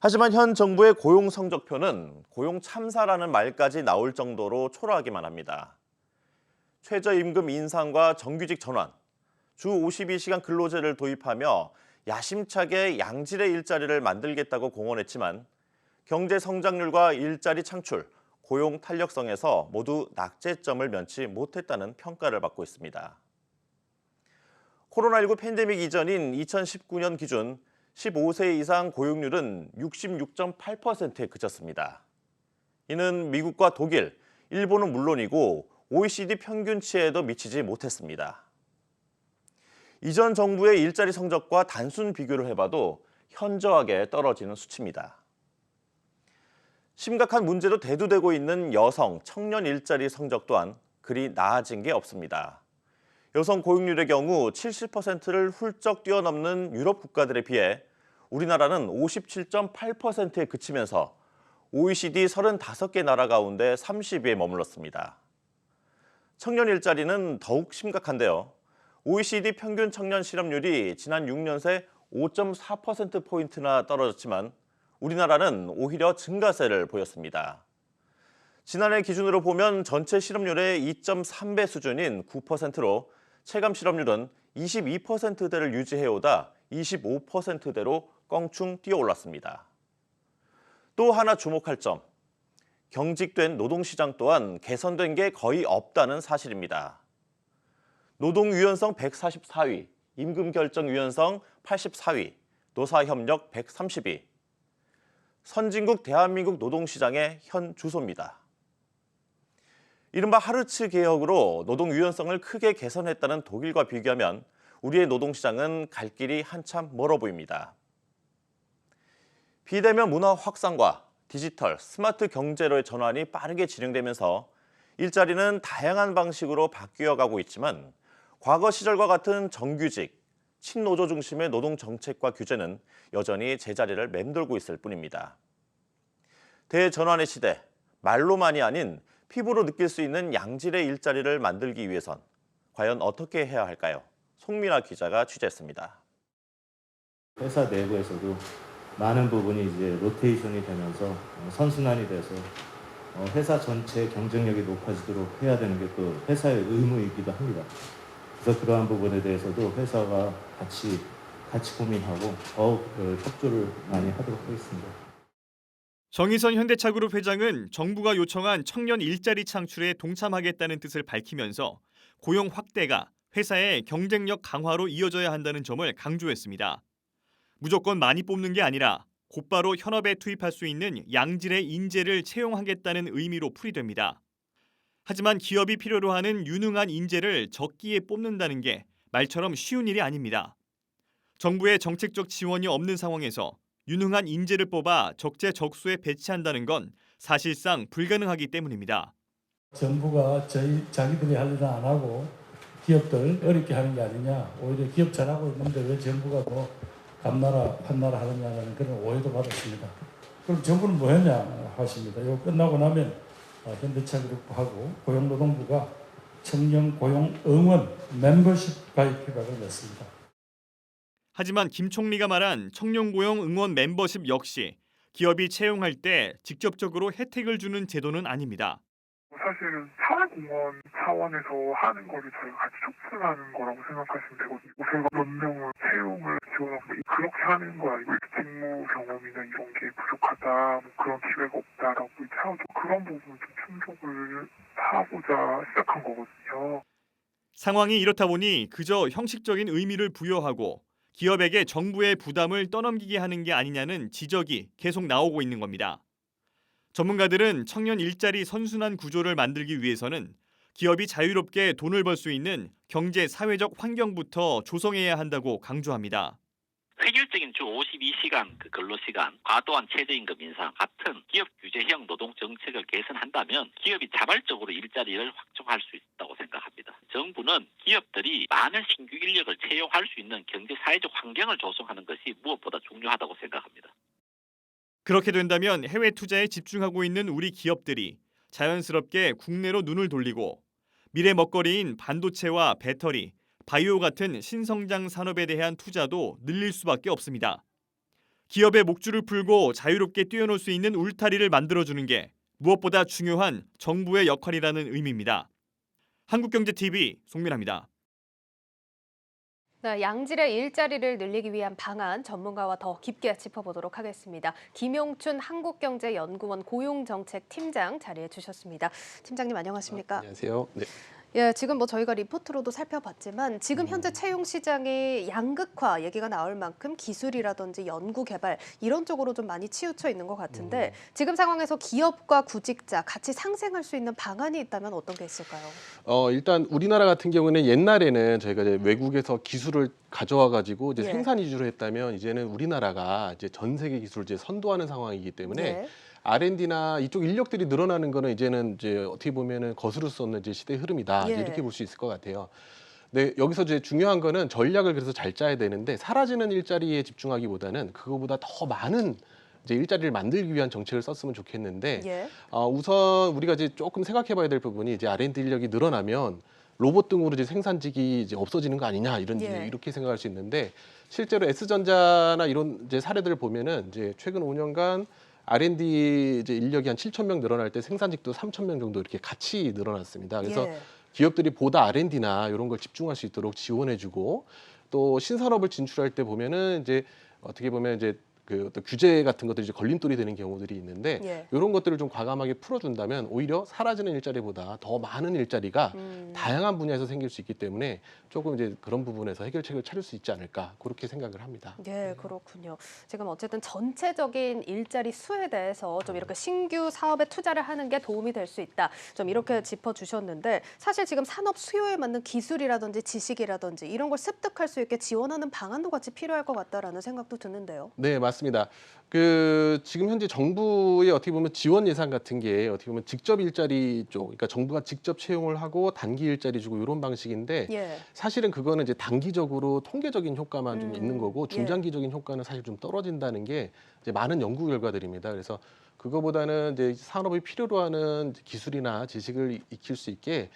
Q: 하지만 현 정부의 고용 성적표는 고용 참사라는 말까지 나올 정도로 초라하기만 합니다. 최저임금 인상과 정규직 전환, 주 52시간 근로제를 도입하며 야심차게 양질의 일자리를 만들겠다고 공언했지만 경제 성장률과 일자리 창출, 고용 탄력성에서 모두 낙제점을 면치 못했다는 평가를 받고 있습니다. 코로나19 팬데믹 이전인 2019년 기준 15세 이상 고용률은 66.8%에 그쳤습니다. 이는 미국과 독일, 일본은 물론이고 OECD 평균치에도 미치지 못했습니다. 이전 정부의 일자리 성적과 단순 비교를 해봐도 현저하게 떨어지는 수치입니다. 심각한 문제로 대두되고 있는 여성, 청년 일자리 성적 또한 그리 나아진 게 없습니다. 여성 고용률의 경우 70%를 훌쩍 뛰어넘는 유럽 국가들에 비해 우리나라는 57.8%에 그치면서 OECD 35개 나라 가운데 30위에 머물렀습니다. 청년 일자리는 더욱 심각한데요. OECD 평균 청년 실업률이 지난 6년 새 5.4%포인트나 떨어졌지만 우리나라는 오히려 증가세를 보였습니다. 지난해 기준으로 보면 전체 실업률의 2.3배 수준인 9%로 체감 실업률은 22%대를 유지해오다 25%대로 껑충 뛰어올랐습니다. 또 하나 주목할 점, 경직된 노동시장 또한 개선된 게 거의 없다는 사실입니다. 노동 유연성 144위, 임금 결정 유연성 84위, 노사협력 130위. 선진국 대한민국 노동시장의 현 주소입니다. 이른바 하르츠 개혁으로 노동 유연성을 크게 개선했다는 독일과 비교하면 우리의 노동시장은 갈 길이 한참 멀어 보입니다. 비대면 문화 확산과 디지털, 스마트 경제로의 전환이 빠르게 진행되면서 일자리는 다양한 방식으로 바뀌어가고 있지만 과거 시절과 같은 정규직, 친노조 중심의 노동 정책과 규제는 여전히 제자리를 맴돌고 있을 뿐입니다. 대전환의 시대, 말로만이 아닌 피부로 느낄 수 있는 양질의 일자리를 만들기 위해선 과연 어떻게 해야 할까요? 송민아 기자가 취재했습니다.
R: 회사 내부에서도 많은 부분이 이제 로테이션이 되면서 선순환이 돼서 회사 전체 경쟁력이 높아지도록 해야 되는 게 또 회사의 의무이기도 합니다. 그래서 그러한 부분에 대해서도 회사가 같이 고민하고 더욱 협조를 많이 하도록 하겠습니다.
F: 정의선 현대차그룹 회장은 정부가 요청한 청년 일자리 창출에 동참하겠다는 뜻을 밝히면서 고용 확대가 회사의 경쟁력 강화로 이어져야 한다는 점을 강조했습니다. 무조건 많이 뽑는 게 아니라 곧바로 현업에 투입할 수 있는 양질의 인재를 채용하겠다는 의미로 풀이됩니다. 하지만 기업이 필요로 하는 유능한 인재를 적기에 뽑는다는 게 말처럼 쉬운 일이 아닙니다. 정부의 정책적 지원이 없는 상황에서 유능한 인재를 뽑아 적재적소에 배치한다는 건 사실상 불가능하기 때문입니다.
S: 정부가 자기들이 할 일은 안 하고 기업들 어렵게 하는 게 아니냐, 오히려 기업 잘하고 있는데 왜 정부가 더 감나라 판나라 하느냐는 그런 오해도 받았습니다. 그럼 정부는 뭐 했냐 하십니다. 이거 끝나고 나면 현대차그룹하고 고용노동부가 청년 고용 응원 멤버십 가입 협약을 맺습니다.
F: 하지만 김 총리가 말한 청년 고용 응원 멤버십 역시 기업이 채용할 때 직접적으로 혜택을 주는 제도는 아닙니다.
T: 사실은 사회공헌 차원에서 하는 거를 저희가 같이 촉진하는 거라고 생각하시면 되거든요. 저희가 몇 명을 채용을 지원하고 그렇게 하는 거 아니고 직무 경험이나 이런 게 부족하다, 그런 기회가 없다라고 하고 그런 부분 좀 충족을 하고자 시작한 거거든요.
F: 상황이 이렇다 보니 그저 형식적인 의미를 부여하고 기업에게 정부의 부담을 떠넘기게 하는 게 아니냐는 지적이 계속 나오고 있는 겁니다. 전문가들은 청년 일자리 선순환 구조를 만들기 위해서는 기업이 자유롭게 돈을 벌 수 있는 경제 사회적 환경부터 조성해야 한다고 강조합니다.
U: 획일적인 주 52시간 근로시간, 과도한 최저임금 인상 같은 기업 규제형 노동 정책을 개선한다면 기업이 자발적으로 일자리를 확충할 수 있다고 생각합니다. 정부는 기업들이 많은 신규 인력을 채용할 수 있는 경제 사회적 환경을 조성하는 것이 무엇보다 중요하다고 생각합니다.
F: 그렇게 된다면 해외 투자에 집중하고 있는 우리 기업들이 자연스럽게 국내로 눈을 돌리고 미래 먹거리인 반도체와 배터리, 바이오 같은 신성장 산업에 대한 투자도 늘릴 수밖에 없습니다. 기업의 목줄을 풀고 자유롭게 뛰어놀 수 있는 울타리를 만들어주는 게 무엇보다 중요한 정부의 역할이라는 의미입니다. 한국경제TV 송민아입니다.
B: 네, 양질의 일자리를 늘리기 위한 방안 전문가와 더 깊게 짚어보도록 하겠습니다. 김용춘 한국경제연구원 고용정책팀장 자리해 주셨습니다. 팀장님 안녕하십니까?
V: 안녕하세요. 네.
B: 예, 지금 저희가 리포트로도 살펴봤지만 지금 현재 채용 시장이 양극화 얘기가 나올 만큼 기술이라든지 연구 개발 이런 쪽으로 좀 많이 치우쳐 있는 것 같은데 지금 상황에서 기업과 구직자 같이 상생할 수 있는 방안이 있다면 어떤 게 있을까요?
V: 일단 우리나라 같은 경우는 옛날에는 저희가 이제 외국에서 기술을 가져와 가지고 이제 생산 위주로 했다면 이제는 우리나라가 이제 전 세계 기술을 이제 선도하는 상황이기 때문에 R&D나 이쪽 인력들이 늘어나는 거는 이제는 이제 어떻게 보면은 거스를 수 없는 이제 시대의 흐름이다. 이제 이렇게 볼 수 있을 것 같아요. 네, 여기서 이제 중요한 거는 전략을 그래서 잘 짜야 되는데 사라지는 일자리에 집중하기보다는 그거보다 더 많은 이제 일자리를 만들기 위한 정책을 썼으면 좋겠는데 우선 우리가 이제 조금 생각해봐야 될 부분이 이제 R&D 인력이 늘어나면 로봇 등으로 이제 생산직이 이제 없어지는 거 아니냐 이렇게 생각할 수 있는데 실제로 S전자나 이런 이제 사례들을 보면은 이제 최근 5년간 R&D 이제 인력이 한 7,000명 늘어날 때 생산직도 3,000명 정도 이렇게 같이 늘어났습니다. 그래서 기업들이 보다 R&D나 이런 걸 집중할 수 있도록 지원해주고 또 신산업을 진출할 때 보면은 이제 어떻게 보면 이제 그 어떤 규제 같은 것들이 이제 걸림돌이 되는 경우들이 있는데 이런 것들을 좀 과감하게 풀어준다면 오히려 사라지는 일자리보다 더 많은 일자리가 다양한 분야에서 생길 수 있기 때문에 조금 이제 그런 부분에서 해결책을 찾을 수 있지 않을까 그렇게 생각을 합니다.
B: 네, 그렇군요. 지금 어쨌든 전체적인 일자리 수에 대해서 좀 이렇게 신규 사업에 투자를 하는 게 도움이 될 수 있다. 좀 이렇게 짚어주셨는데 사실 지금 산업 수요에 맞는 기술이라든지 지식이라든지 이런 걸 습득할 수 있게 지원하는 방안도 같이 필요할 것 같다라는 생각도 드는데요.
V: 네, 맞습니다. 그 지금 현재 정부의 어떻게 보면 지원 예산 같은 게 어떻게 보면 직접 일자리 쪽, 그러니까 정부가 직접 채용을 하고 단기 일자리 주고 이런 방식인데 사실은 그거는 이제 단기적으로 통계적인 효과만 좀 있는 거고 중장기적인 효과는 사실 좀 떨어진다는 게 이제 많은 연구 결과들입니다. 그래서 그거보다는 이제 산업이 필요로 하는 기술이나 지식을 익힐 수 있게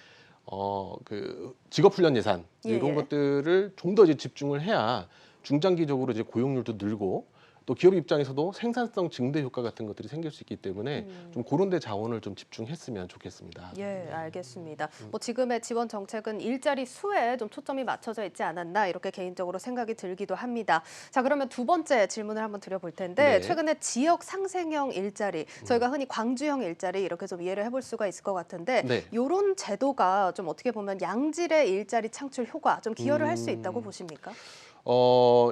V: 그 직업훈련 예산 이런 것들을 좀 더 이제 집중을 해야 중장기적으로 이제 고용률도 늘고 또 기업 입장에서도 생산성 증대 효과 같은 것들이 생길 수 있기 때문에 좀 그런 데 자원을 좀 집중했으면 좋겠습니다.
B: 예, 알겠습니다. 뭐 지금의 지원 정책은 일자리 수에 좀 초점이 맞춰져 있지 않았나 이렇게 개인적으로 생각이 들기도 합니다. 자, 그러면 두 번째 질문을 한번 드려볼 텐데 최근에 지역 상생형 일자리, 저희가 흔히 광주형 일자리 이렇게 좀 이해를 해볼 수가 있을 것 같은데 이런 제도가 좀 어떻게 보면 양질의 일자리 창출 효과 좀 기여를 할 수 있다고 보십니까?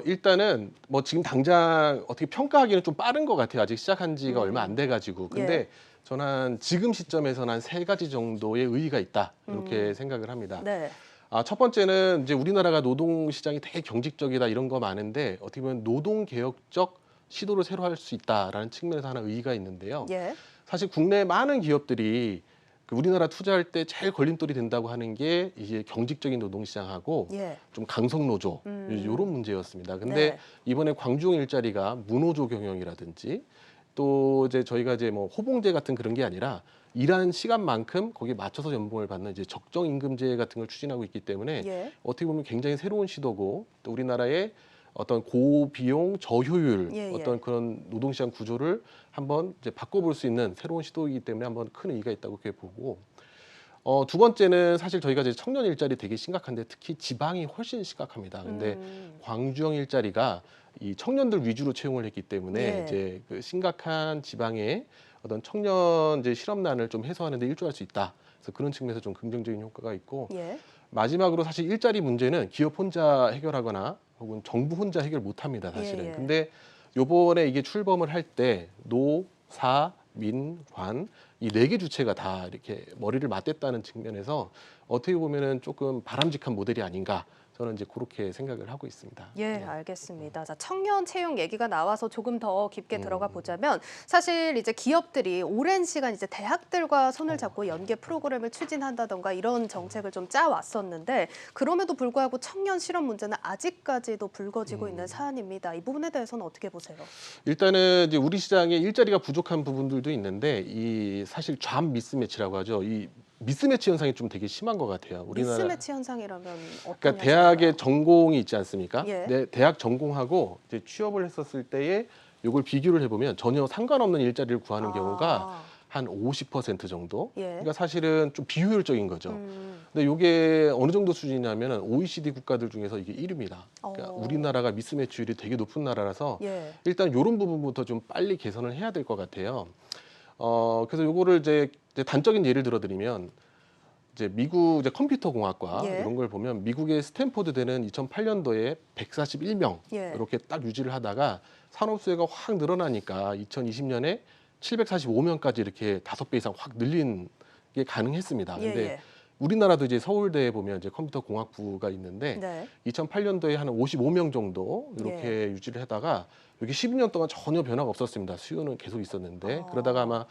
V: 일단은 뭐 지금 당장 어떻게 평가하기는 좀 빠른 것 같아요. 아직 시작한 지가 얼마 안 돼가지고. 근데 저는 지금 시점에서는 한 3가지 정도의 의의가 있다. 이렇게 생각을 합니다. 첫 번째는 이제 우리나라가 노동 시장이 되게 경직적이다 이런 거 많은데 어떻게 보면 노동 개혁적 시도를 새로 할 수 있다라는 측면에서 하나 의의가 있는데요.
B: 예.
V: 사실 국내 많은 기업들이 그 우리나라 투자할 때 제일 걸림돌이 된다고 하는 게 이제 경직적인 노동시장하고
B: 예.
V: 좀 강성노조 이런 문제였습니다. 근데
B: 네.
V: 이번에 광주형 일자리가 무노조 경영이라든지 또 이제 저희가 이제 뭐 호봉제 같은 그런 게 아니라 일한 시간만큼 거기에 맞춰서 연봉을 받는 이제 적정 임금제 같은 걸 추진하고 있기 때문에
B: 예.
V: 어떻게 보면 굉장히 새로운 시도고 또 우리나라의 어떤 고비용 저효율
B: 예, 예.
V: 어떤 그런 노동시장 구조를 한번 이제 바꿔볼 수 있는 새로운 시도이기 때문에 한번 큰 의의가 있다고 그렇게 보고 두 번째는 사실 저희가 이제 청년 일자리 되게 심각한데 특히 지방이 훨씬 심각합니다. 근데 광주형 일자리가 이 청년들 위주로 채용을 했기 때문에
B: 예.
V: 이제 그 심각한 지방의 어떤 청년 이제 실업난을 좀 해소하는 데 일조할 수 있다. 그래서 그런 측면에서 좀 긍정적인 효과가 있고
B: 예.
V: 마지막으로 사실 일자리 문제는 기업 혼자 해결하거나 혹은 정부 혼자 해결 못 합니다, 사실은.
B: 예, 예.
V: 근데 요번에 이게 출범을 할 때 노, 사, 민, 관 이 4개 주체가 다 이렇게 머리를 맞댔다는 측면에서 어떻게 보면은 조금 바람직한 모델이 아닌가 저는 이제 그렇게 생각을 하고 있습니다.
B: 예, 알겠습니다. 자, 청년 채용 얘기가 나와서 조금 더 깊게 들어가 보자면 사실 이제 기업들이 오랜 시간 이제 대학들과 손을 잡고 연계 프로그램을 추진한다던가 이런 정책을 좀 짜왔었는데 그럼에도 불구하고 청년 실업 문제는 아직까지도 불거지고 있는 사안입니다. 이 부분에 대해서는 어떻게 보세요?
V: 일단은 이제 우리 시장에 일자리가 부족한 부분들도 있는데 이 사실 좌 미스매치라고 하죠. 이 미스매치 현상이 좀 되게 심한 것 같아요. 우리나라.
B: 미스매치 현상이라면 어떤
V: 그러니까 대학의 전공이 있지 않습니까?
B: 예.
V: 네, 대학 전공하고 이제 취업을 했었을 때에 이걸 비교를 해보면 전혀 상관없는 일자리를 구하는 경우가 한 50% 정도.
B: 예.
V: 그러니까 사실은 좀 비효율적인 거죠. 근데 이게 어느 정도 수준이냐면 OECD 국가들 중에서 이게 1위입니다. 그러니까 우리나라가 미스매치율이 되게 높은 나라라서
B: 예.
V: 일단 이런 부분부터 좀 빨리 개선을 해야 될 것 같아요. 그래서 요거를 이제 단적인 예를 들어드리면 이제 미국 이제 컴퓨터 공학과
B: 예.
V: 이런 걸 보면 미국의 스탠포드대는 2008년도에 141명
B: 예.
V: 이렇게 딱 유지를 하다가 산업 수혜가 확 늘어나니까 2020년에 745명까지 이렇게 5배 이상 확 늘린 게 가능했습니다.
B: 예,
V: 근데
B: 예.
V: 우리나라도 이제 서울대에 보면 이제 컴퓨터 공학부가 있는데
B: 네.
V: 2008년도에 한 55명 정도 이렇게 유지를 하다가 여기 12년 동안 전혀 변화가 없었습니다. 수요는 계속 있었는데 그러다가 아마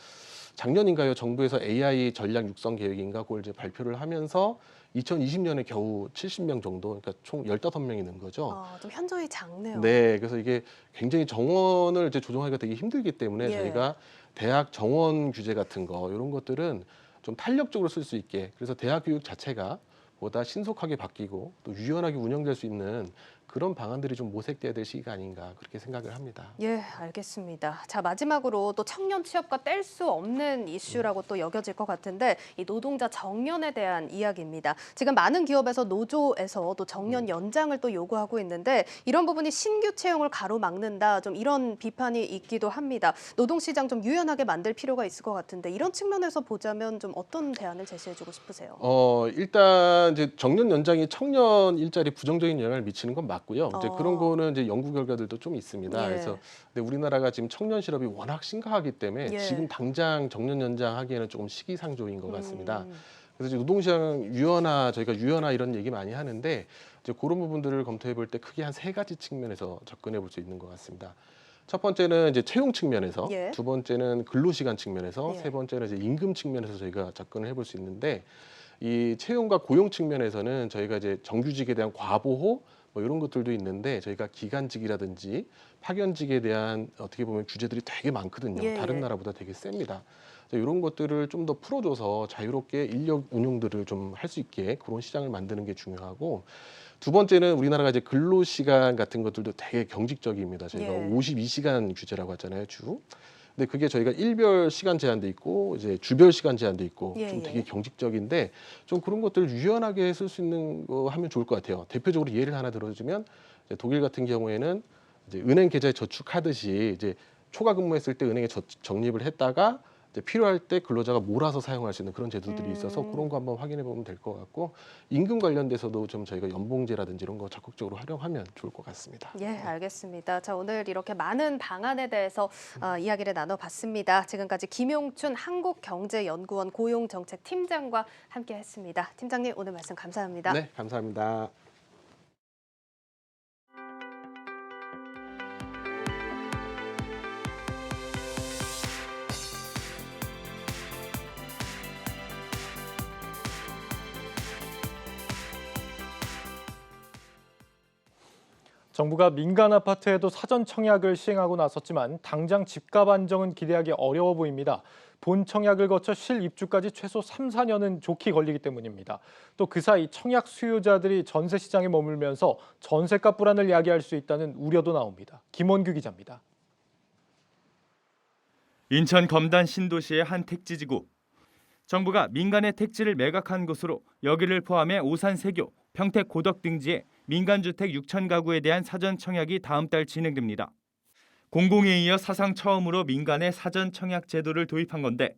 V: 작년인가요? 정부에서 AI 전략 육성 계획인가 그걸 이제 발표를 하면서 2020년에 겨우 70명 정도, 그러니까 총 15명이 는 거죠.
B: 좀 현저히 작네요.
V: 네, 그래서 이게 굉장히 정원을 이제 조정하기가 되게 힘들기 때문에
B: 예.
V: 저희가 대학 정원 규제 같은 거 이런 것들은 좀 탄력적으로 쓸 수 있게 그래서 대학 교육 자체가 보다 신속하게 바뀌고 또 유연하게 운영될 수 있는 그런 방안들이 좀 모색돼야 될 시기가 아닌가 그렇게 생각을 합니다.
B: 예, 알겠습니다. 자, 마지막으로 또 청년 취업과 뗄 수 없는 이슈라고 또 여겨질 것 같은데 이 노동자 정년에 대한 이야기입니다. 지금 많은 기업에서 노조에서 또 정년 연장을 또 요구하고 있는데 이런 부분이 신규 채용을 가로막는다. 좀 이런 비판이 있기도 합니다. 노동시장 좀 유연하게 만들 필요가 있을 것 같은데 이런 측면에서 보자면 좀 어떤 대안을 제시해주고 싶으세요?
V: 일단 이제 정년 연장이 청년 일자리 부정적인 영향을 미치는 건 맞고요. 이제 그런 거는 이제 연구 결과들도 좀 있습니다.
B: 예.
V: 그래서 근데 우리나라가 지금 청년 실업이 워낙 심각하기 때문에
B: 예.
V: 지금 당장 정년 연장하기에는 조금 시기상조인 것 같습니다. 그래서 이제 노동시장 저희가 유연화 이런 얘기 많이 하는데 이제 그런 부분들을 검토해 볼 때 크게 한 3가지 측면에서 접근해 볼 수 있는 것 같습니다. 첫 번째는 이제 채용 측면에서,
B: 예.
V: 두 번째는 근로시간 측면에서,
B: 예.
V: 세 번째는 이제 임금 측면에서 저희가 접근을 해볼 수 있는데 이 채용과 고용 측면에서는 저희가 이제 정규직에 대한 과보호 뭐 이런 것들도 있는데 저희가 기간직이라든지 파견직에 대한 어떻게 보면 규제들이 되게 많거든요.
B: 예,
V: 다른
B: 예.
V: 나라보다 되게 셉니다. 이런 것들을 좀 더 풀어줘서 자유롭게 인력 운용들을 좀 할 수 있게 그런 시장을 만드는 게 중요하고 두 번째는 우리나라가 이제 근로시간 같은 것들도 되게 경직적입니다. 저희가
B: 예.
V: 52시간 규제라고 하잖아요, 주. 근데 그게 저희가 일별 시간 제한도 있고 이제 주별 시간 제한도 있고
B: 예,
V: 좀
B: 예.
V: 되게 경직적인데 좀 그런 것들을 유연하게 쓸 수 있는 거 하면 좋을 것 같아요. 대표적으로 예를 하나 들어주면 이제 독일 같은 경우에는 이제 은행 계좌에 저축하듯이 이제 초과 근무했을 때 은행에 적립을 했다가 이제 필요할 때 근로자가 몰아서 사용할 수 있는 그런 제도들이 있어서 그런 거 한번 확인해 보면 될 것 같고 임금 관련돼서도 좀 저희가 연봉제라든지 이런 거 적극적으로 활용하면 좋을 것 같습니다.
B: 예, 알겠습니다. 자, 오늘 이렇게 많은 방안에 대해서 이야기를 나눠봤습니다. 지금까지 김용춘 한국경제연구원 고용정책팀장과 함께했습니다. 팀장님, 오늘 말씀 감사합니다.
V: 네, 감사합니다.
A: 정부가 민간 아파트에도 사전 청약을 시행하고 나섰지만 당장 집값 안정은 기대하기 어려워 보입니다. 본 청약을 거쳐 실입주까지 최소 3, 4년은 좋게 걸리기 때문입니다. 또 그 사이 청약 수요자들이 전세 시장에 머물면서 전세값 불안을 야기할 수 있다는 우려도 나옵니다. 김원규 기자입니다.
D: 인천 검단 신도시의 한 택지지구. 정부가 민간의 택지를 매각한 곳으로 여기를 포함해 오산 세교, 평택 고덕 등지에 민간주택 6천 가구에 대한 사전 청약이 다음 달 진행됩니다. 공공에 이어 사상 처음으로 민간의 사전 청약 제도를 도입한 건데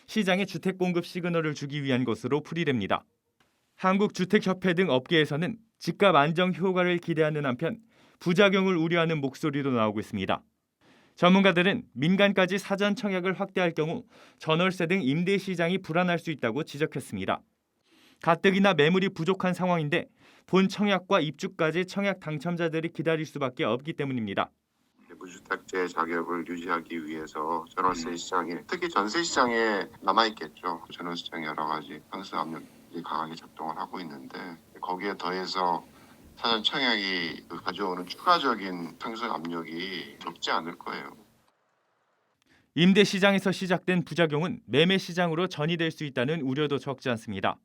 D: 시장에 주택 공급 시그널을 주기 위한 것으로 풀이됩니다. 한국주택협회 등 업계에서는 집값 안정 효과를 기대하는 한편 부작용을 우려하는 목소리도 나오고 있습니다. 전문가들은 민간까지 사전 청약을 확대할 경우 전월세 등 임대 시장이 불안할 수 있다고 지적했습니다. 가뜩이나 매물이 부족한 상황인데 본 청약과 입주까지 청약 당첨자들이 기다릴 수밖에 없기 때문입니다.
G: 무주택자의 자격을 유지하기 위해서 전월세 시장에 특히 전세 시장에 남아있겠죠. 전월세 시장에 여러 가지 상승 압력이 강하게 작동을 하고 있는데 거기에 더해서 사전 청약이 가져오는 추가적인 상승 압력이 적지 않을 거예요.
D: 임대 시장에서 시작된 부작용은 매매 시장으로 전이될 수 있다는 우려도 적지 않습니다.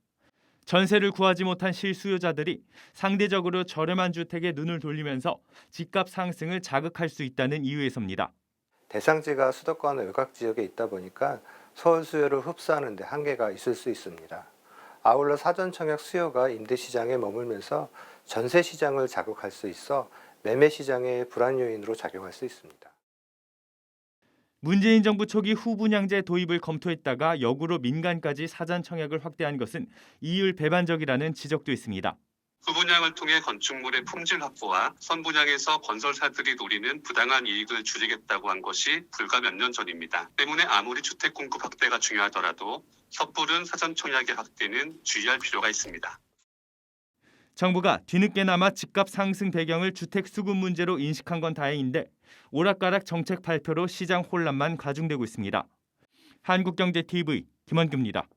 D: 전세를 구하지 못한 실수요자들이 상대적으로 저렴한 주택에 눈을 돌리면서 집값 상승을 자극할 수 있다는 이유에서입니다.
W: 대상지가 수도권 외곽 지역에 있다 보니까 서울 수요를 흡수하는 데 한계가 있을 수 있습니다. 아울러 사전 청약 수요가 임대 시장에 머물면서 전세 시장을 자극할 수 있어 매매 시장의 불안 요인으로 작용할 수 있습니다.
D: 문재인 정부 초기 후분양제 도입을 검토했다가 역으로 민간까지 사전 청약을 확대한 것은 이율 배반적이라는 지적도 있습니다.
X: 후분양을 통해 건축물의 품질 확보와 선분양에서 건설사들이 노리는 부당한 이익을 줄이겠다고 한 것이 불과 몇 년 전입니다. 때문에 아무리 주택 공급 확대가 중요하더라도 섣부른 사전 청약의 확대는 주의할 필요가 있습니다.
D: 정부가 뒤늦게나마 집값 상승 배경을 주택 수급 문제로 인식한 건 다행인데 오락가락 정책 발표로 시장 혼란만 가중되고 있습니다. 한국경제TV 김원규입니다.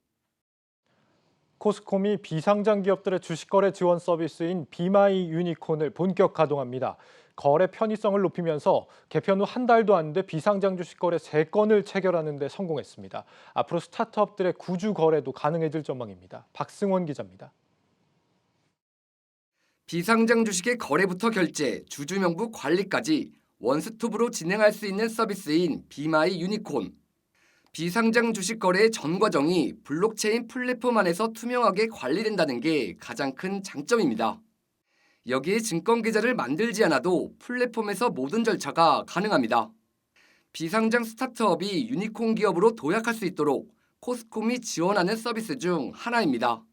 A: 코스콤이 비상장 기업들의 주식거래 지원 서비스인 비마이 유니콘을 본격 가동합니다. 거래 편의성을 높이면서 개편 후 한 달도 안 돼 비상장 주식거래 3건을 체결하는 데 성공했습니다. 앞으로 스타트업들의 구주 거래도 가능해질 전망입니다. 박승원 기자입니다.
Y: 비상장 주식의 거래부터 결제, 주주명부 관리까지 원스톱으로 진행할 수 있는 서비스인 비마이 유니콘. 비상장 주식 거래의 전 과정이 블록체인 플랫폼 안에서 투명하게 관리된다는 게 가장 큰 장점입니다. 여기에 증권 계좌를 만들지 않아도 플랫폼에서 모든 절차가 가능합니다. 비상장 스타트업이 유니콘 기업으로 도약할 수 있도록 코스콤이 지원하는 서비스 중 하나입니다.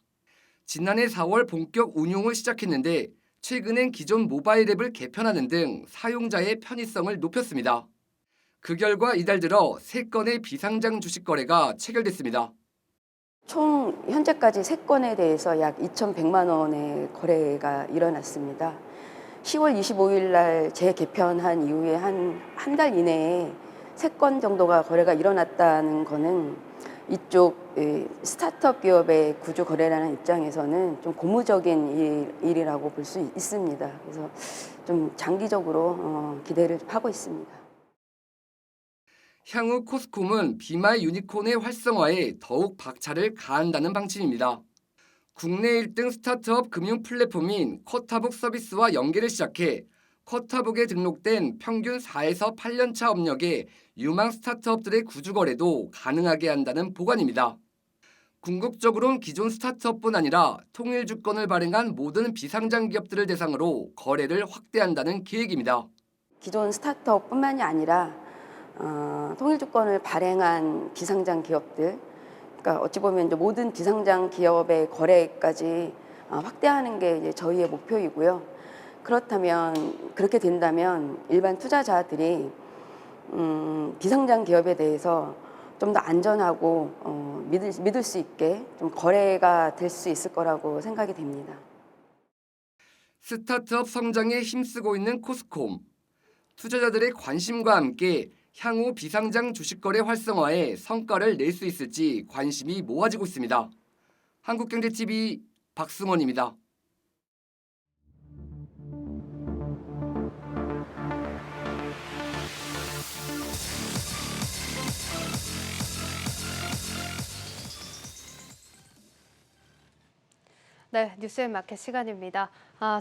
Y: 지난해 4월 본격 운용을 시작했는데 최근엔 기존 모바일 앱을 개편하는 등 사용자의 편의성을 높였습니다. 그 결과 이달 들어 3건의 비상장 주식 거래가 체결됐습니다.
Z: 총 현재까지 3건에 대해서 약 2,100만 원의 거래가 일어났습니다. 10월 25일 날 재개편한 이후에 한 달 이내에 3건 정도가 거래가 일어났다는 거는 이쪽 스타트업 기업의 구주 거래라는 입장에서는 좀 고무적인 일이라고 볼 수 있습니다. 그래서 좀 장기적으로 기대를 하고 있습니다.
Y: 향후 코스콤은 비마이 유니콘의 활성화에 더욱 박차를 가한다는 방침입니다. 국내 1등 스타트업 금융 플랫폼인 쿼타북 서비스와 연계를 시작해 쿼타북에 등록된 평균 4에서 8년차 업력의 유망 스타트업들의 구주 거래도 가능하게 한다는 보관입니다. 궁극적으로는 기존 스타트업뿐 아니라 통일 주권을 발행한 모든 비상장 기업들을 대상으로 거래를 확대한다는 계획입니다.
Z: 기존 스타트업뿐만이 아니라 통일 주권을 발행한 비상장 기업들, 그러니까 어찌 보면 이제 모든 비상장 기업의 거래까지 확대하는 게 이제 저희의 목표이고요. 그렇게 된다면 일반 투자자들이 비상장 기업에 대해서 좀 더 안전하고 믿을 수 있게 좀 거래가 될 수 있을 거라고 생각이 됩니다.
Y: 스타트업 성장에 힘쓰고 있는 코스콤. 투자자들의 관심과 함께 향후 비상장 주식거래 활성화에 성과를 낼 수 있을지 관심이 모아지고 있습니다. 한국경제TV 박승원입니다.
B: 네, 뉴스앤마켓 시간입니다.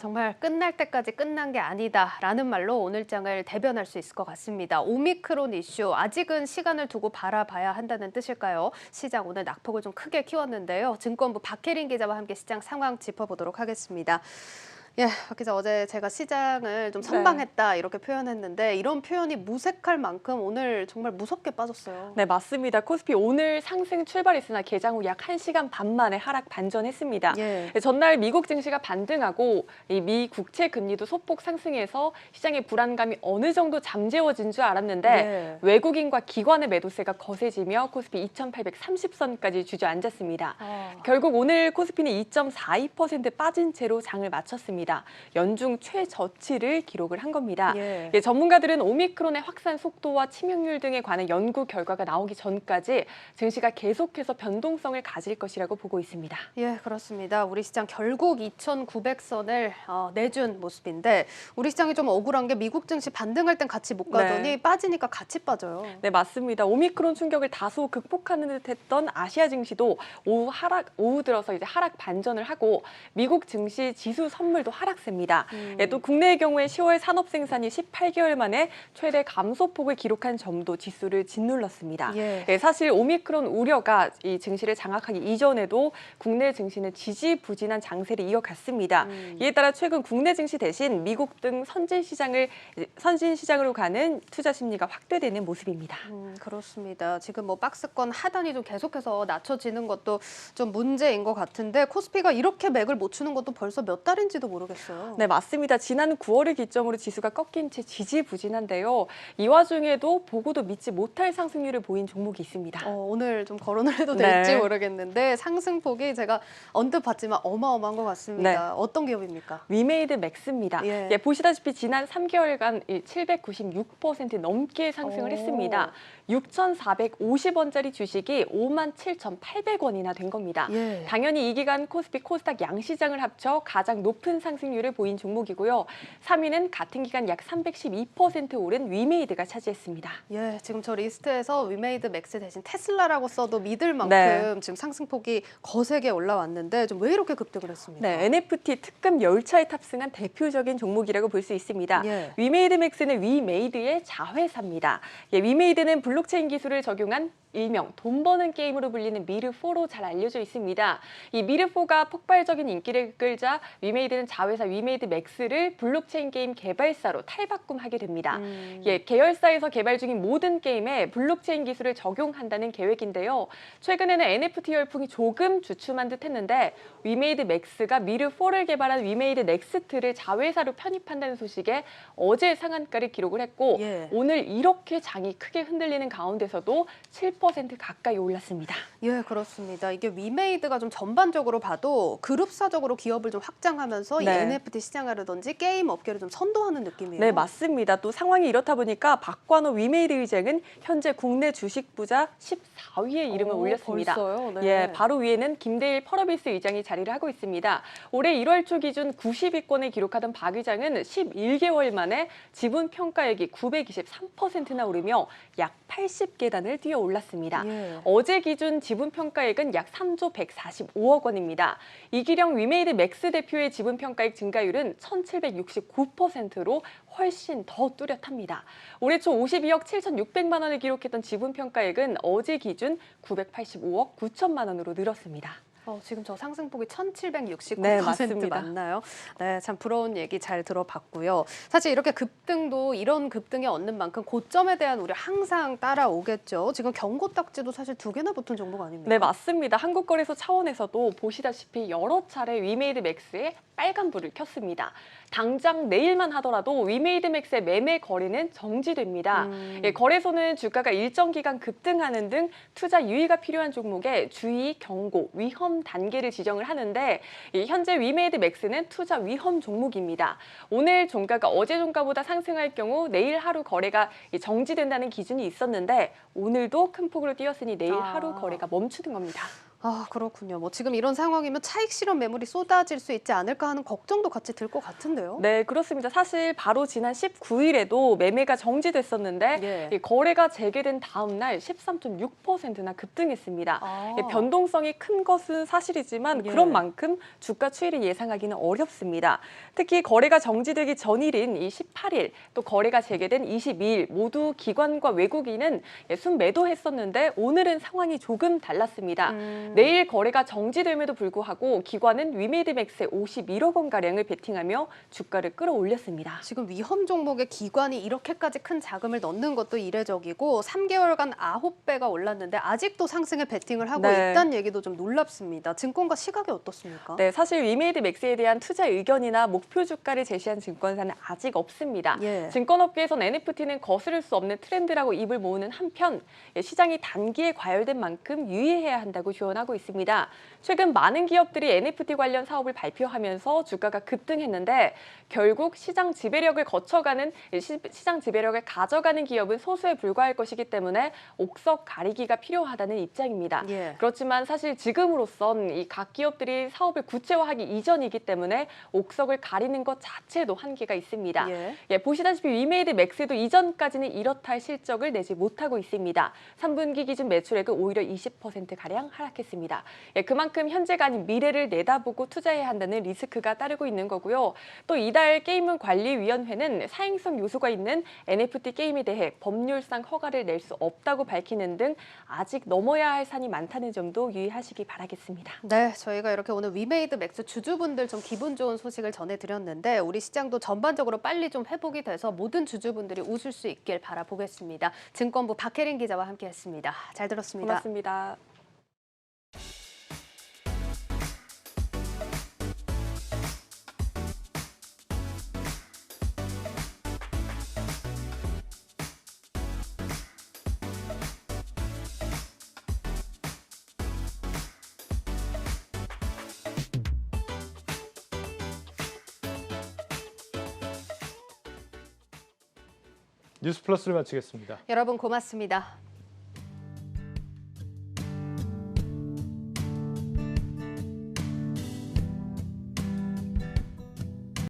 B: 정말 끝날 때까지 끝난 게 아니다라는 말로 오늘 장을 대변할 수 있을 것 같습니다. 오미크론 이슈, 아직은 시간을 두고 바라봐야 한다는 뜻일까요? 시장 오늘 낙폭을 좀 크게 키웠는데요. 증권부 박혜린 기자와 함께 시장 상황 짚어보도록 하겠습니다. 예, 박 기자, 어제 제가 시장을 좀 선방했다 이렇게 표현했는데 이런 표현이 무색할 만큼 오늘 정말 무섭게 빠졌어요.
C: 네, 맞습니다. 코스피 오늘 상승 출발했으나 개장 후 약 1시간 반 만에 하락 반전했습니다.
B: 예.
C: 전날 미국 증시가 반등하고 이 미 국채 금리도 소폭 상승해서 시장의 불안감이 어느 정도 잠재워진 줄 알았는데
B: 예.
C: 외국인과 기관의 매도세가 거세지며 코스피 2,830선까지 주저앉았습니다. 결국 오늘 코스피는 2.42% 빠진 채로 장을 마쳤습니다. 연중 최저치를 기록을 한 겁니다.
B: 예.
C: 전문가들은 오미크론의 확산 속도와 치명률 등에 관한 연구 결과가 나오기 전까지 증시가 계속해서 변동성을 가질 것이라고 보고 있습니다.
B: 예, 그렇습니다. 우리 시장 결국 2,900선을 내준 모습인데 우리 시장이 좀 억울한 게 미국 증시 반등할 땐 같이 못 가더니 빠지니까 같이 빠져요.
C: 네, 맞습니다. 오미크론 충격을 다소 극복하는 듯했던 아시아 증시도 오후 들어서 이제 하락 반전을 하고 미국 증시 지수 선물도 하락세입니다. 또 국내의 경우에 10월 산업 생산이 18개월 만에 최대 감소폭을 기록한 점도 지수를 짓눌렀습니다. 사실 오미크론 우려가 이 증시를 장악하기 이전에도 국내 증시는 지지부진한 장세를 이어갔습니다. 이에 따라 최근 국내 증시 대신 미국 등 선진 시장으로 가는 투자 심리가 확대되는 모습입니다.
B: 그렇습니다. 지금 뭐 박스권 하단이 좀 계속해서 낮춰지는 것도 좀 문제인 것 같은데 코스피가 이렇게 맥을 못 추는 것도 벌써 몇 달인지도 모르겠어요.
C: 네, 맞습니다. 지난 9월을 기점으로 지수가 꺾인 채 지지부진한데요. 이 와중에도 보고도 믿지 못할 상승률을 보인 종목이 있습니다.
B: 오늘 좀 거론을 해도 될지 모르겠는데 상승폭이 제가 언뜻 봤지만 어마어마한 것 같습니다. 어떤 기업입니까?
C: 위메이드 맥스입니다. 보시다시피 지난 3개월간 796% 넘게 상승을 했습니다. 6,450원짜리 주식이 57,800원이나 된 겁니다. 당연히 이 기간 코스피, 코스닥 양시장을 합쳐 가장 높은 상승률을 보인 종목이고요. 3위는 같은 기간 약 312% 오른 위메이드가 차지했습니다.
B: 예, 지금 저 리스트에서 위메이드 맥스 대신 테슬라라고 써도 믿을 만큼 지금 상승폭이 거세게 올라왔는데 좀 왜 이렇게 급등을 했습니까?
C: 네, NFT 특급 열차에 탑승한 대표적인 종목이라고 볼 수 있습니다. 위메이드 맥스는 위메이드의 자회사입니다. 위메이드는 블록체인 기술을 적용한 일명 돈 버는 게임으로 불리는 미르4로 잘 알려져 있습니다. 이 미르4가 폭발적인 인기를 끌자 위메이드는 자회사 위메이드 맥스를 블록체인 게임 개발사로 탈바꿈하게 됩니다. 계열사에서 개발 중인 모든 게임에 블록체인 기술을 적용한다는 계획인데요. 최근에는 NFT 열풍이 조금 주춤한 듯 했는데 위메이드 맥스가 미르4를 개발한 위메이드 넥스트를 자회사로 편입한다는 소식에 어제 상한가를 기록을 했고 오늘 이렇게 장이 크게 흔들리는 가운데서도 7% 가까이 올랐습니다.
B: 예, 그렇습니다. 이게 위메이드가 좀 전반적으로 봐도 그룹사적으로 기업을 좀 확장하면서 이 NFT 시장이라든지 게임 업계를 좀 선도하는 느낌이에요.
C: 네, 맞습니다. 또 상황이 이렇다 보니까 박관호 위메이드 의장은 현재 국내 주식 부자 14위에 이름을 올렸습니다.
B: 벌써요?
C: 바로 위에는 김대일 펄어비스 의장이 자리를 하고 있습니다. 올해 1월 초 기준 90위권을 기록하던 박 의장은 11개월 만에 지분 평가액이 923%나 오르며 약 80계단을 뛰어 올랐습니다. 어제 기준 지분 평가액은 약 3조 145억 원입니다. 이기령 위메이드 맥스 대표의 지분 평가액 증가율은 1769%로 훨씬 더 뚜렷합니다. 올해 초 52억 7,600만 원을 기록했던 지분 평가액은 어제 기준 985억 9천만 원으로 늘었습니다.
B: 지금 저 상승폭이 1,769%
C: 네, 맞습니다.
B: 맞나요? 네, 참 부러운 얘기 잘 들어봤고요. 사실 이렇게 급등도 이런 급등에 얻는 만큼 고점에 대한 우려 항상 따라오겠죠. 지금 경고 딱지도 사실 2개나 붙은 종목 아닙니까?
C: 네, 맞습니다. 한국거래소 차원에서도 보시다시피 여러 차례 위메이드 맥스에 빨간불을 켰습니다. 당장 내일만 하더라도 위메이드 맥스의 매매 거래는 정지됩니다. 거래소는 주가가 일정 기간 급등하는 등 투자 유의가 필요한 종목에 주의, 경고, 위험 단계를 지정을 하는데 현재 위메이드 맥스는 투자 위험 종목입니다. 오늘 종가가 어제 종가보다 상승할 경우 내일 하루 거래가 정지된다는 기준이 있었는데 오늘도 큰 폭으로 뛰었으니 내일 하루 거래가 멈추는 겁니다.
B: 아, 그렇군요. 뭐 지금 이런 상황이면 차익 실현 매물이 쏟아질 수 있지 않을까 하는 걱정도 같이 들 것 같은데요.
C: 네, 그렇습니다. 사실 바로 지난 19일에도 매매가 정지됐었는데 이 거래가 재개된 다음 날 13.6%나 급등했습니다. 변동성이 큰 것은 사실이지만 그런 만큼 주가 추이를 예상하기는 어렵습니다. 특히 거래가 정지되기 전일인 이 18일 또 거래가 재개된 22일 모두 기관과 외국인은 순매도했었는데 오늘은 상황이 조금 달랐습니다. 내일 거래가 정지됨에도 불구하고 기관은 위메이드맥스에 51억 원가량을 베팅하며 주가를 끌어올렸습니다.
B: 지금 위험 종목에 기관이 이렇게까지 큰 자금을 넣는 것도 이례적이고 3개월간 9배가 올랐는데 아직도 상승에 베팅을 하고 있다는 얘기도 좀 놀랍습니다. 증권가 시각이 어떻습니까?
C: 네, 사실 위메이드맥스에 대한 투자 의견이나 목표 주가를 제시한 증권사는 아직 없습니다. 증권업계에선 NFT는 거스를 수 없는 트렌드라고 입을 모으는 한편 시장이 단기에 과열된 만큼 유의해야 한다고 조언하고 있습니다. 최근 많은 기업들이 NFT 관련 사업을 발표하면서 주가가 급등했는데 결국 시장 지배력을 거쳐가는 시장 지배력을 가져가는 기업은 소수에 불과할 것이기 때문에 옥석 가리기가 필요하다는 입장입니다. 그렇지만 사실 지금으로선 이 각 기업들이 사업을 구체화하기 이전이기 때문에 옥석을 가리는 것 자체도 한계가 있습니다. 보시다시피 위메이드맥스도 이전까지는 이렇다 할 실적을 내지 못하고 있습니다. 3분기 기준 매출액은 오히려 20%가량 하락했습니다. 그만큼 현재가 아닌 미래를 내다보고 투자해야 한다는 리스크가 따르고 있는 거고요. 또 이달 게임관리위원회는 사행성 요소가 있는 NFT 게임에 대해 법률상 허가를 낼 수 없다고 밝히는 등 아직 넘어야 할 산이 많다는 점도 유의하시기 바라겠습니다.
B: 네, 저희가 이렇게 오늘 위메이드맥스 주주분들 좀 기분 좋은 소식을 전해드렸는데 우리 시장도 전반적으로 빨리 좀 회복이 돼서 모든 주주분들이 웃을 수 있길 바라보겠습니다. 증권부 박혜린 기자와 함께했습니다. 잘 들었습니다.
C: 고맙습니다.
A: 뉴스 플러스를 마치겠습니다.
B: 여러분 고맙습니다.